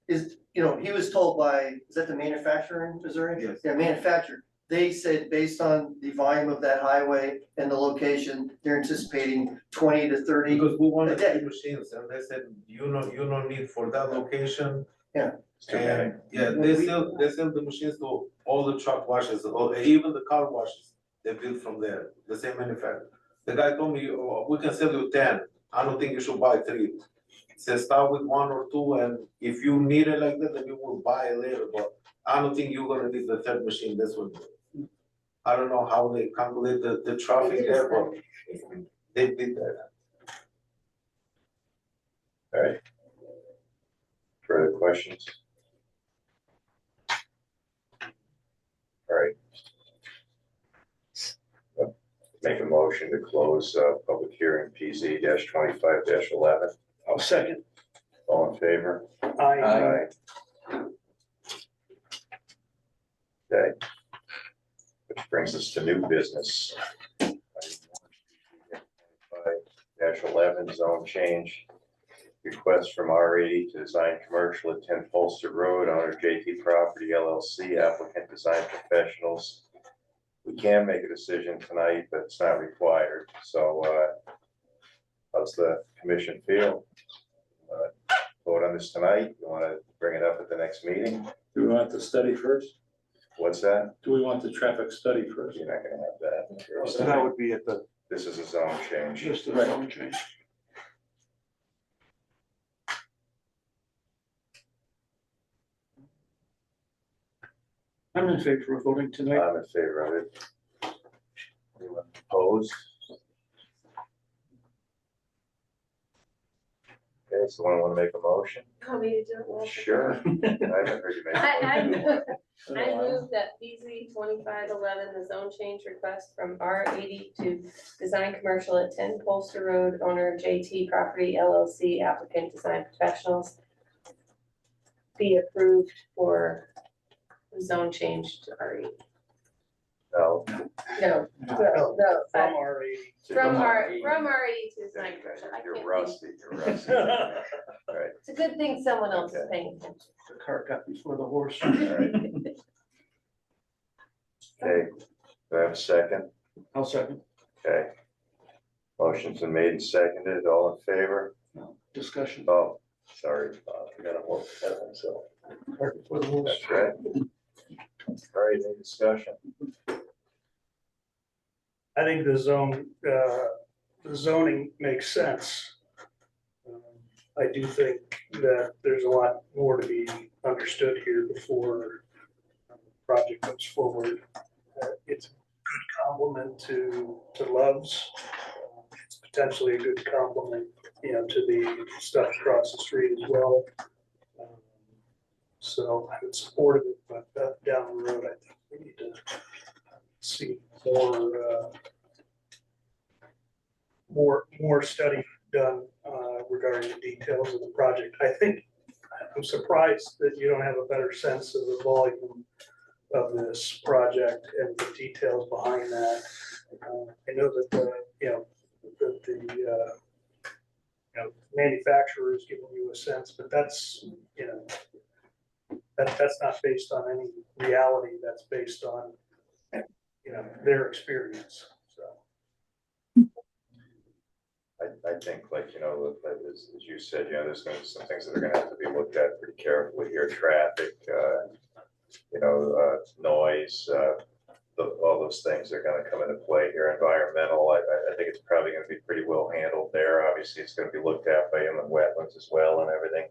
he was told by, is that the manufacturer in Missouri? Yes. Yeah, manufacturer. They said based on the volume of that highway and the location, they're anticipating 20 to 30. Because we wanted Okay. 3 machines, and they said, you don't need for that location. It's too many. And, yeah, they sell the machines to all the truck washes, or even the car washes, they build from there, the same manufacturer. The guy told me, oh, we can sell you 10, I don't think you should buy 3. He said, start with 1 or 2, and if you need it like that, then you will buy it later, but I don't think you're gonna need the 3rd machine, that's what. I don't know how they calculate the traffic there, but they did that. All right. Further questions? All right. Make a motion to close public hearing PZ -25-11. I'll second. All in favor? Aye. Okay. Which brings us to new business. -11 zone change. Request from R80 to design commercial at 10 Polster Road, owner JT Property LLC, applicant Design Professionals. We can make a decision tonight, but it's not required. So how's the commission feel? Vote on this tonight? You want to bring it up at the next meeting? Do we want the study first? What's that? Do we want the traffic study first? You're not gonna have that. So that would be at the, This is a zone change. Just a Right. zone change. I'm in favor of voting tonight. I'm in favor of it. Anyone opposed? Okay, so I want to make a motion? Want me to do it, Walter? Sure. I haven't heard you make I a motion. move that BZ 2511, the zone change request from R80 to design commercial at 10 Polster Road, owner JT Property LLC, applicant Design Professionals, be approved for the zone change to R80. No, No, From our eighty. from R80 to design commercial. I you're can't rusty, think. you're rusty. All right, It's a good thing someone else is paying attention. The cart got before the horse. all right. Okay, do I have a second? I'll second. Okay. Motion's been made and seconded, all in favor? No, discussion. Oh, sorry, I got a vote ahead of myself. Cart before the horse. That's right. All right, any discussion? I think the zoning makes sense. I do think that there's a lot more to be understood here before the project comes forward. It's a good complement to Love's. It's potentially a good complement, to the stuff across the street as well. So I'm supportive of it, but down the road, I think we need to see more study done regarding the details of the project. I'm surprised that you don't have a better sense of the volume of this project and the details behind that. I know that the manufacturer is giving you a sense, but that's that's not based on any reality. That's based on their experience. So I think as you said, there's gonna be some things that are gonna have to be looked at pretty carefully here, traffic, noise, all those things are gonna come into play here, environmental, I think it's probably gonna be pretty well handled there, obviously it's gonna be looked at by inland wetlands as well and everything.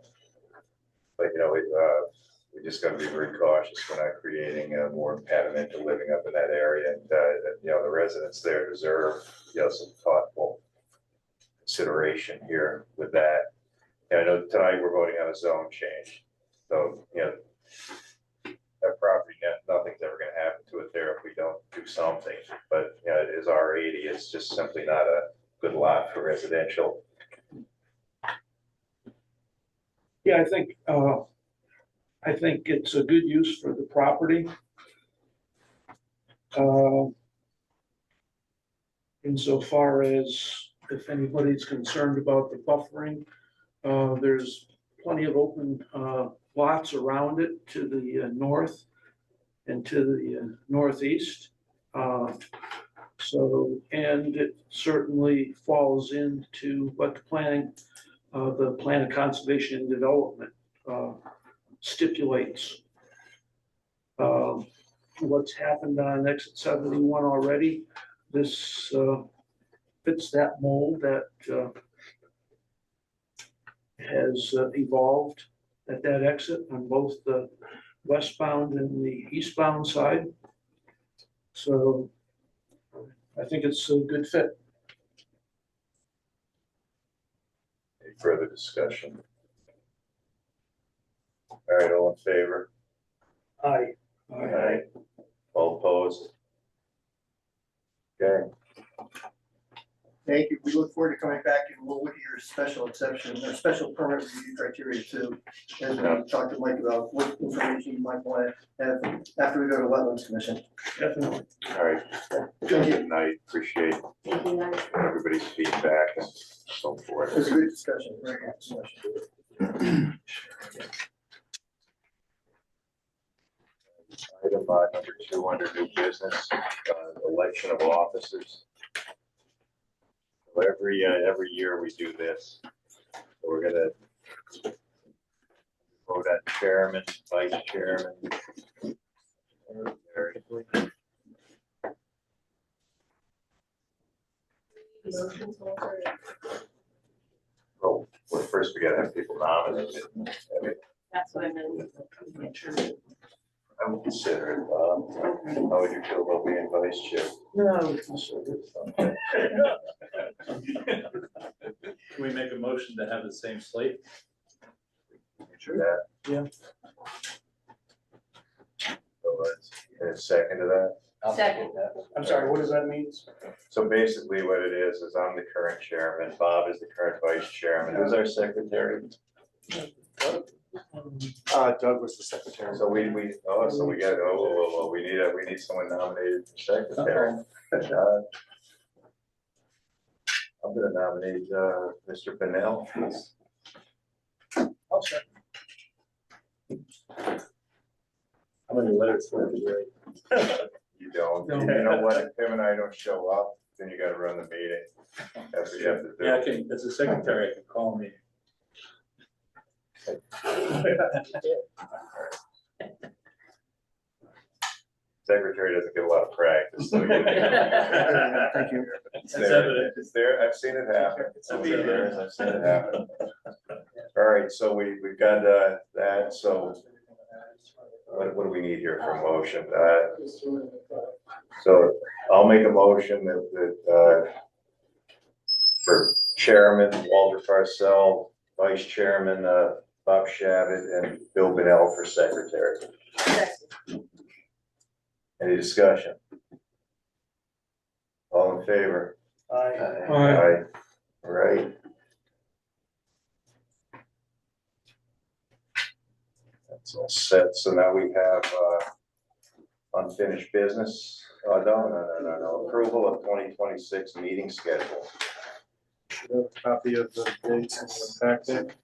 But, we just gotta be very cautious. We're not creating more impediment to living up in that area. And, you know, the residents there deserve, you know, some thoughtful consideration here with that. And I know tonight we're voting on a zone change. So, you know, that property, nothing's ever gonna happen to it there if we don't do something. But, you know, it is R80. It's just simply not a good lot for residential. Yeah, I think it's a good use for the property. Insofar as if anybody's concerned about the buffering, there's plenty of open lots around it to the north and to the northeast. So, and it certainly falls into what the plan of conservation and development stipulates. What's happened on exit 71 already, this fits that mold that has evolved at that exit on both the westbound and the eastbound side. So I think it's a good fit. Any further discussion? All right, all in favor? Aye. Aye. All opposed? Okay, Thank you. We look forward to coming back and we'll look at your special exception or special permit review criteria too. As we talked to Mike about what information you might want to have after we go to Wetlands Commission. Definitely. all right. Good night. Appreciate everybody's feedback and so forth. It was a good discussion, very good discussion. Item number 2 under new business, election of officers. So every year we do this. So we're gonna vote on chairman, vice chairman. Oh, well, first we gotta have people nominated. I mean, That's what I meant. I would consider it, how would you feel about being vice chair? No, Can we make a motion to have the same slate? Sure that. Yeah. So let's get a second to that. Second. I'm sorry, what does that mean? So basically what it is I'm the current chairman, Bob is the current vice chairman, who's our secretary? Doug was the secretary. So we we need someone nominated for secretary. I'm gonna nominate, Mr. Pennell. I'll second. How many letters for every grade? You don't, No. you know what, if Tim and I don't show up, then you gotta run the meeting. That's what you have to do. Yeah, I can, as a secretary, I can call me. Secretary doesn't get a lot of practice, so. Thank you. It's there, it's there, I've seen it happen. It's over there, I've seen it happen. All right, so we've got, that, so what do we need here for a motion? So I'll make a motion that for chairman, Walter Parcell, vice chairman, Bob Shabbat, and Bill Bennell for secretary. Any discussion? All in favor? Aye. Aye. All right. That's all set. So now we have unfinished business. No. Approval of 2026 meeting schedule. Copy of the dates in the packet.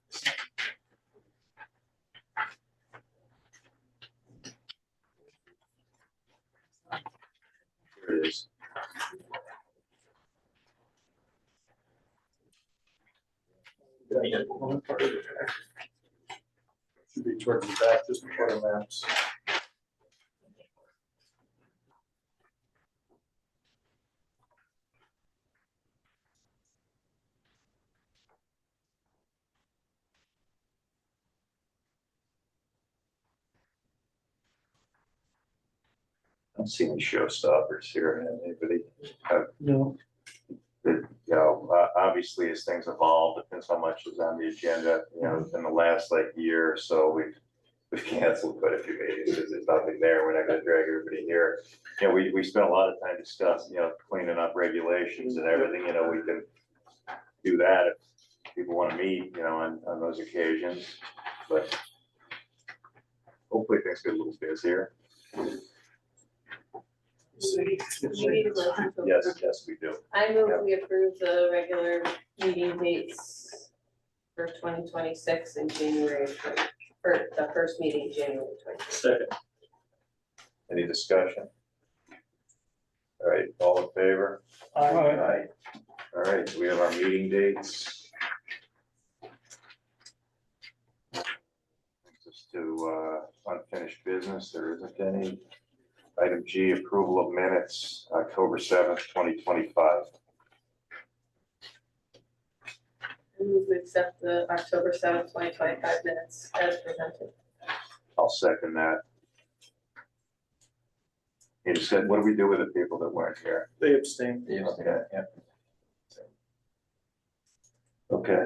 Here it is. Should be towards the back, just before the maps. don't see any showstoppers here. Anybody have, No, obviously as things evolve, depends how much is on the agenda. In the last year or so, we've canceled quite a few meetings because there's nothing there. We're not gonna drag everybody here. We spent a lot of time discussing, cleaning up regulations and everything. We can do that if people want to meet, on those occasions, but hopefully things get a little busier. We need a motion to Yes, approve. yes, we do. I move we approve the regular meeting dates for 2026 in January, for the first meeting, January 26th. Second. Any discussion? All right, all in favor? Aye. All right, we have our meeting dates. Just to unfinished business, there isn't any. Item G, approval of minutes, October 7th, 2025. I move we accept the October 7th, 2025 minutes as presented. I'll second that. You said, what do we do with the people that weren't here? They abstain. Okay, yeah. Okay,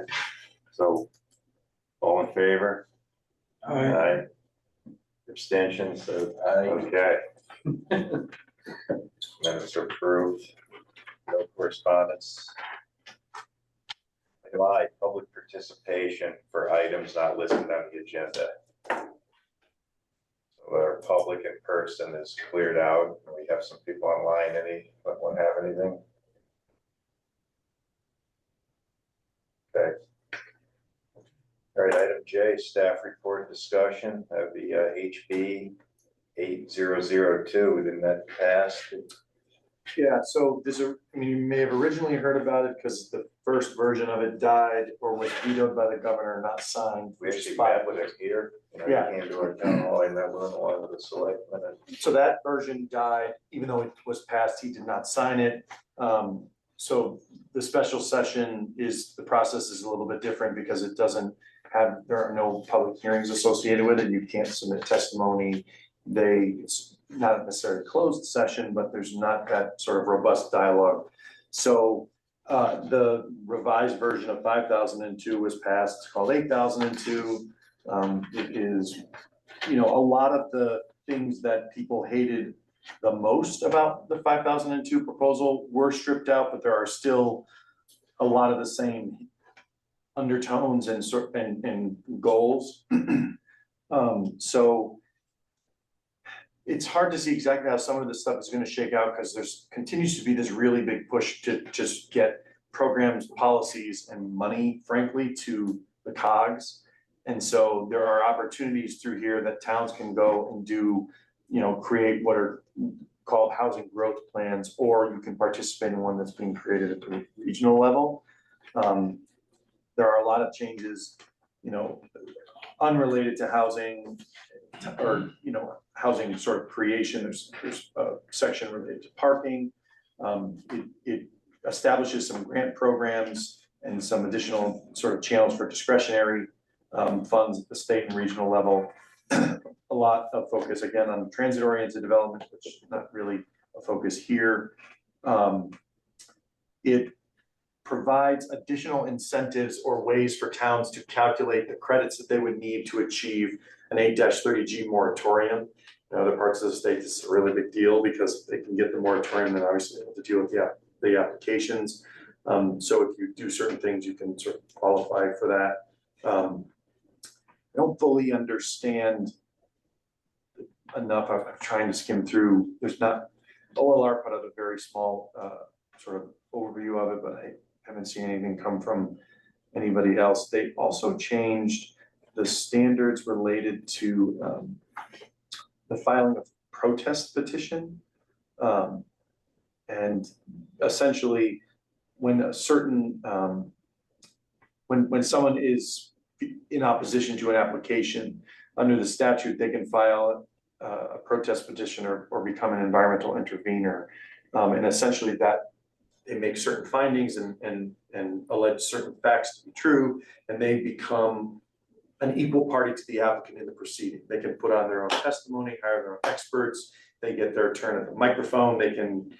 so all in favor? Aye. Abstentions, so, okay. Minutes are approved. No correspondence. Item I, public participation for items not listed on the agenda. So our public in person is cleared out. We have some people online. Anyone have anything? Okay. All right, item J, staff report discussion of the HB 8002, didn't that pass? Yeah, so you may have originally heard about it because the first version of it died or was vetoed by the governor, not signed. We actually met with it here. Yeah. Came to our town hall, I met with him along with the selectmen. So that version died, even though it was passed, he did not sign it. So the special session the process is a little bit different because there are no public hearings associated with it. You can't submit testimony. It's not necessarily a closed session, but there's not that sort of robust dialogue. So the revised version of 5002 was passed. It's called 8002. It is, a lot of the things that people hated the most about the 5002 proposal were stripped out, but there are still a lot of the same undertones and goals. So it's hard to see exactly how some of this stuff is going to shake out because there's continues to be this really big push to just get programs, policies, and money, frankly, to the COGS. And so there are opportunities through here that towns can go and do, create what are called housing growth plans, or you can participate in one that's being created at the regional level. There are a lot of changes, unrelated to housing or, housing sort of creation. There's a section related to parking. It establishes some grant programs and some additional sort of channels for discretionary funds at the state and regional level. A lot of focus again on transit-oriented development, which is not really a focus here. It provides additional incentives or ways for towns to calculate the credits that they would need to achieve an 8-30G moratorium. In other parts of the state, this is a really big deal because they can get the moratorium and obviously have to deal with the applications. So if you do certain things, you can sort of qualify for that. I don't fully understand enough. I'm trying to skim through. There's not, OLR put out a very small sort of overview of it, but I haven't seen anything come from anybody else. They also changed the standards related to the filing of protest petition. And essentially when a certain, when someone is in opposition to an application under the statute, they can file a protest petition or become an environmental intervener. And essentially that they make certain findings and allege certain facts to be true, and they become an equal party to the applicant in the proceeding. They can put on their own testimony, hire their own experts, they get their turn at the microphone, they can,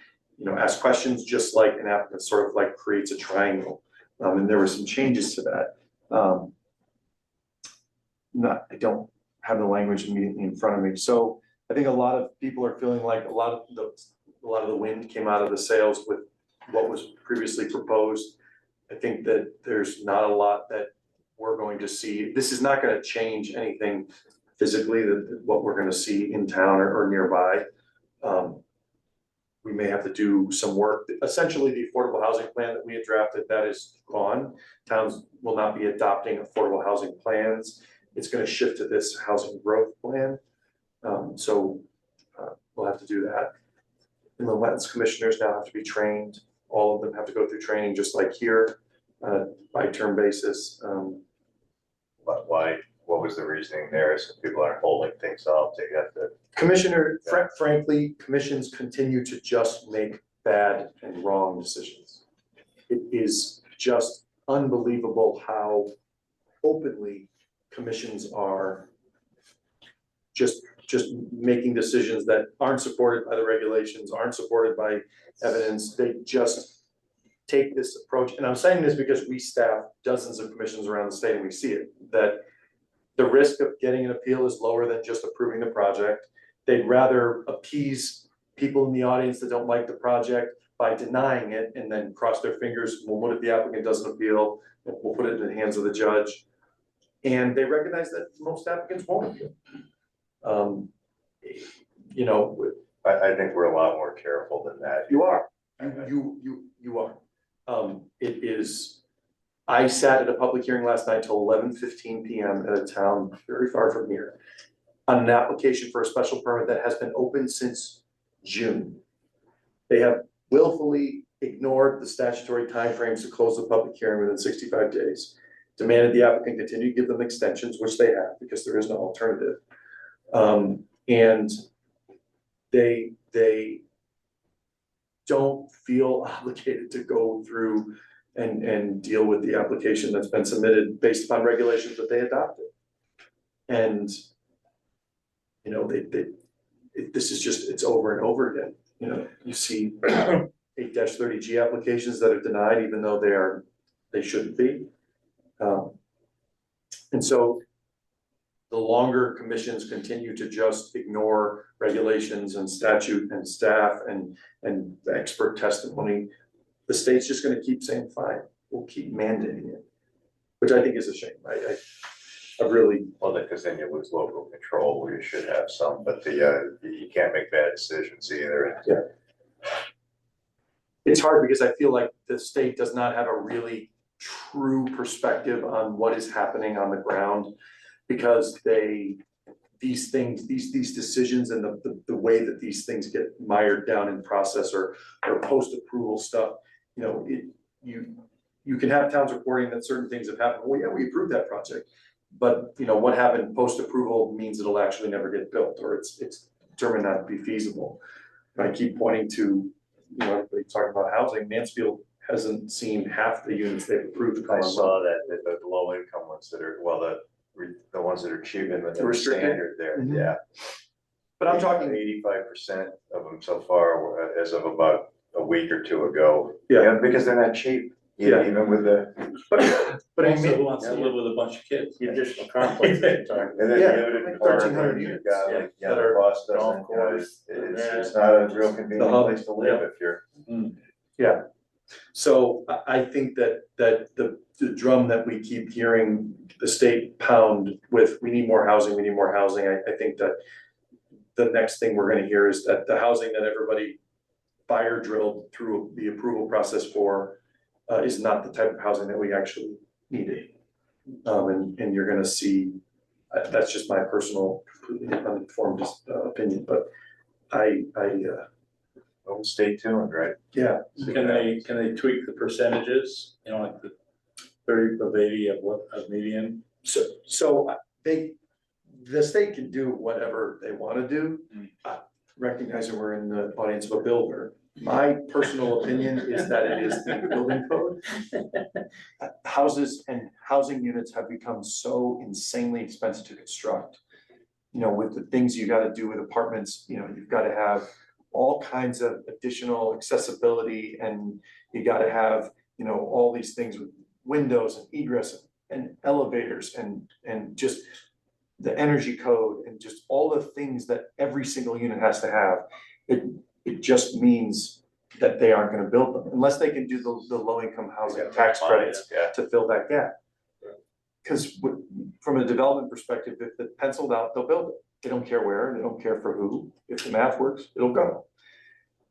ask questions, just like an applicant sort of like creates a triangle. And there were some changes to that. I don't have the language immediately in front of me, so I think a lot of people are feeling like a lot of the wind came out of the sails with what was previously proposed. I think that there's not a lot that we're going to see. This is not gonna change anything physically, what we're gonna see in town or nearby. We may have to do some work. Essentially, the affordable housing plan that we had drafted, that is gone. Towns will not be adopting affordable housing plans. It's gonna shift to this housing growth plan. So we'll have to do that. And the wetlands commissioners now have to be trained. All of them have to go through training, just like here, by term basis. But why, what was the reasoning there? So people aren't holding things up, they have to. Commissioner, frankly, commissions continue to just make bad and wrong decisions. It is just unbelievable how openly commissions are just making decisions that aren't supported by the regulations, aren't supported by evidence. They just take this approach. And I'm saying this because we staff dozens of commissions around the state and we see it, that the risk of getting an appeal is lower than just approving the project. They'd rather appease people in the audience that don't like the project by denying it and then cross their fingers. Well, what if the applicant doesn't appeal? We'll put it in the hands of the judge. And they recognize that most applicants won't appeal. I think we're a lot more careful than that. You are, you are. It is, I sat at a public hearing last night till 11:15 PM at a town very far from here on an application for a special permit that has been open since June. They have willfully ignored the statutory timeframes to close the public hearing within 65 days. Demanded the applicant continue to give them extensions, which they have because there is no alternative. And they don't feel obligated to go through and deal with the application that's been submitted based upon regulations that they adopted. And, this is just, it's over and over again. You see 8-30G applications that are denied even though they shouldn't be. And so the longer commissions continue to just ignore regulations and statute and staff and expert testimony, the state's just gonna keep saying, fine, we'll keep mandating it, which I think is a shame. I really. Well, because then you lose local control where you should have some, but you can't make bad decisions either. Yeah. It's hard because I feel like the state does not have a really true perspective on what is happening on the ground, because these decisions and the way that these things get mired down in process or post-approval stuff, you can have towns reporting that certain things have happened. Well, yeah, we approved that project, but what happened post-approval means it'll actually never get built, or it's determined not to be feasible. And I keep pointing to, everybody talking about housing. Mansfield hasn't seen half the units they've approved. I saw that the low income ones that are, the ones that are cheap and the standard there, Mm-hmm. Yeah. But I'm talking 85% of them so far, as of about a week or two ago. Yeah. Because they're not cheap. Yeah. Even with the. But I Also, mean, who wants to live with a bunch of kids? The additional complex that you're talking. And then Yeah, limited 1,300 apartment, units, you've got yeah, like, that are Boston, golf course, it's not a real convenient hub, place to live if you're. yeah. So I think that the drum that we keep hearing the state pound with, we need more housing, we need more housing. I think that the next thing we're gonna hear is that the housing that everybody fire drilled through the approval process for is not the type of housing that we actually needed. And you're gonna see, that's just my personal, completely uninformed opinion, but Well, stay tuned, right? yeah. Can they tweak the percentages, like the 30 of 80 of median? So the state can do whatever they wanna do. Recognizing we're in the audience of a builder. My personal opinion is that it is the building code. Houses and housing units have become so insanely expensive to construct. you know, with the things you gotta do with apartments, you know, you've gotta have all kinds of additional accessibility, and you gotta have, you know, all these things with windows and egress and elevators and just the energy code and just all the things that every single unit has to have. It just means that they aren't gonna build them unless they can do the low income housing tax credits Yeah. to fill that gap. Cause from a development perspective, if it's penciled out, they'll build it. They don't care where, they don't care for who. If the math works, it'll go.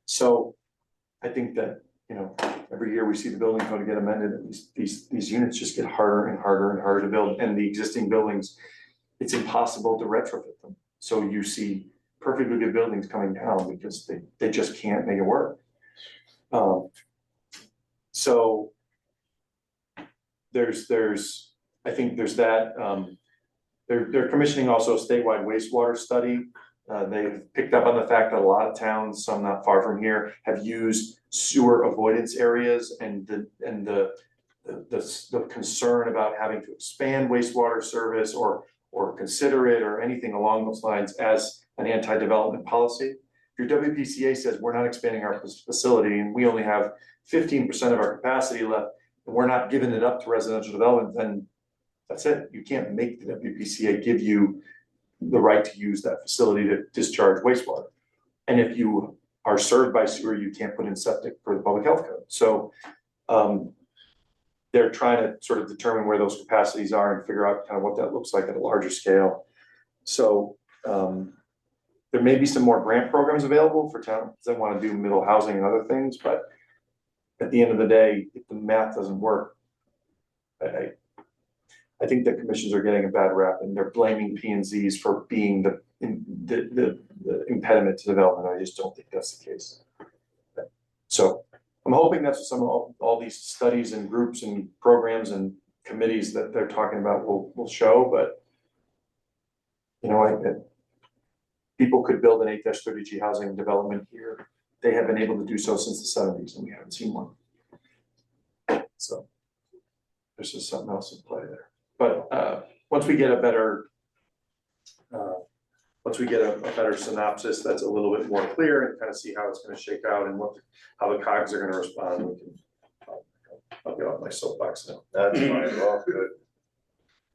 So I think that, you know, every year we see the building code get amended, and these units just get harder and harder and harder to build, and the existing buildings, it's impossible to retrofit them. So you see perfectly good buildings coming down because they just can't make it work. So I think there's that. They're commissioning also a statewide wastewater study. They've picked up on the fact that a lot of towns, some not far from here, have used sewer avoidance areas, and the concern about having to expand wastewater service or consider it or anything along those lines as an anti-development policy. If your WPCA says we're not expanding our facility and we only have 15% of our capacity left, and we're not giving it up to residential development, then that's it. You can't make the WPCA give you the right to use that facility to discharge wastewater. And if you are served by sewer, you can't put in septic for the public health code. So they're trying to sort of determine where those capacities are and figure out kind of what that looks like at a larger scale. So there may be some more grant programs available for towns that want to do middle housing and other things, but at the end of the day, if the math doesn't work, I think that commissions are getting a bad rap, and they're blaming P&Zs for being the impediment to development. I just don't think that's the case. So I'm hoping that's what some of all these studies and groups and programs and committees that they're talking about will show, but you know, people could build an 8-30G housing development here. They have been able to do so since the 70s, and we haven't seen one. So there's just something else in play there. But once we get a better synopsis that's a little bit more clear and kind of see how it's going to shake out and how the cogs are going to respond, we can. I'll get off my soapbox now. That's fine, well, good.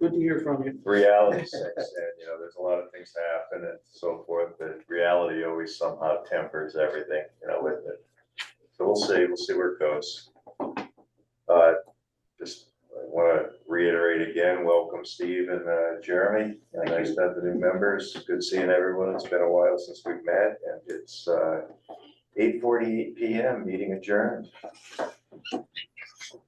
Good to hear from you. Reality sets in, you know, there's a lot of things happen and so forth, but reality always somehow tempers everything, you know, with it. So we'll see where it goes. Just I want to reiterate again, welcome Steve and Jeremy. Nice to have the new members. Good seeing everyone. It's been a while since we've met, and it's 8:48 p.m. meeting adjourned.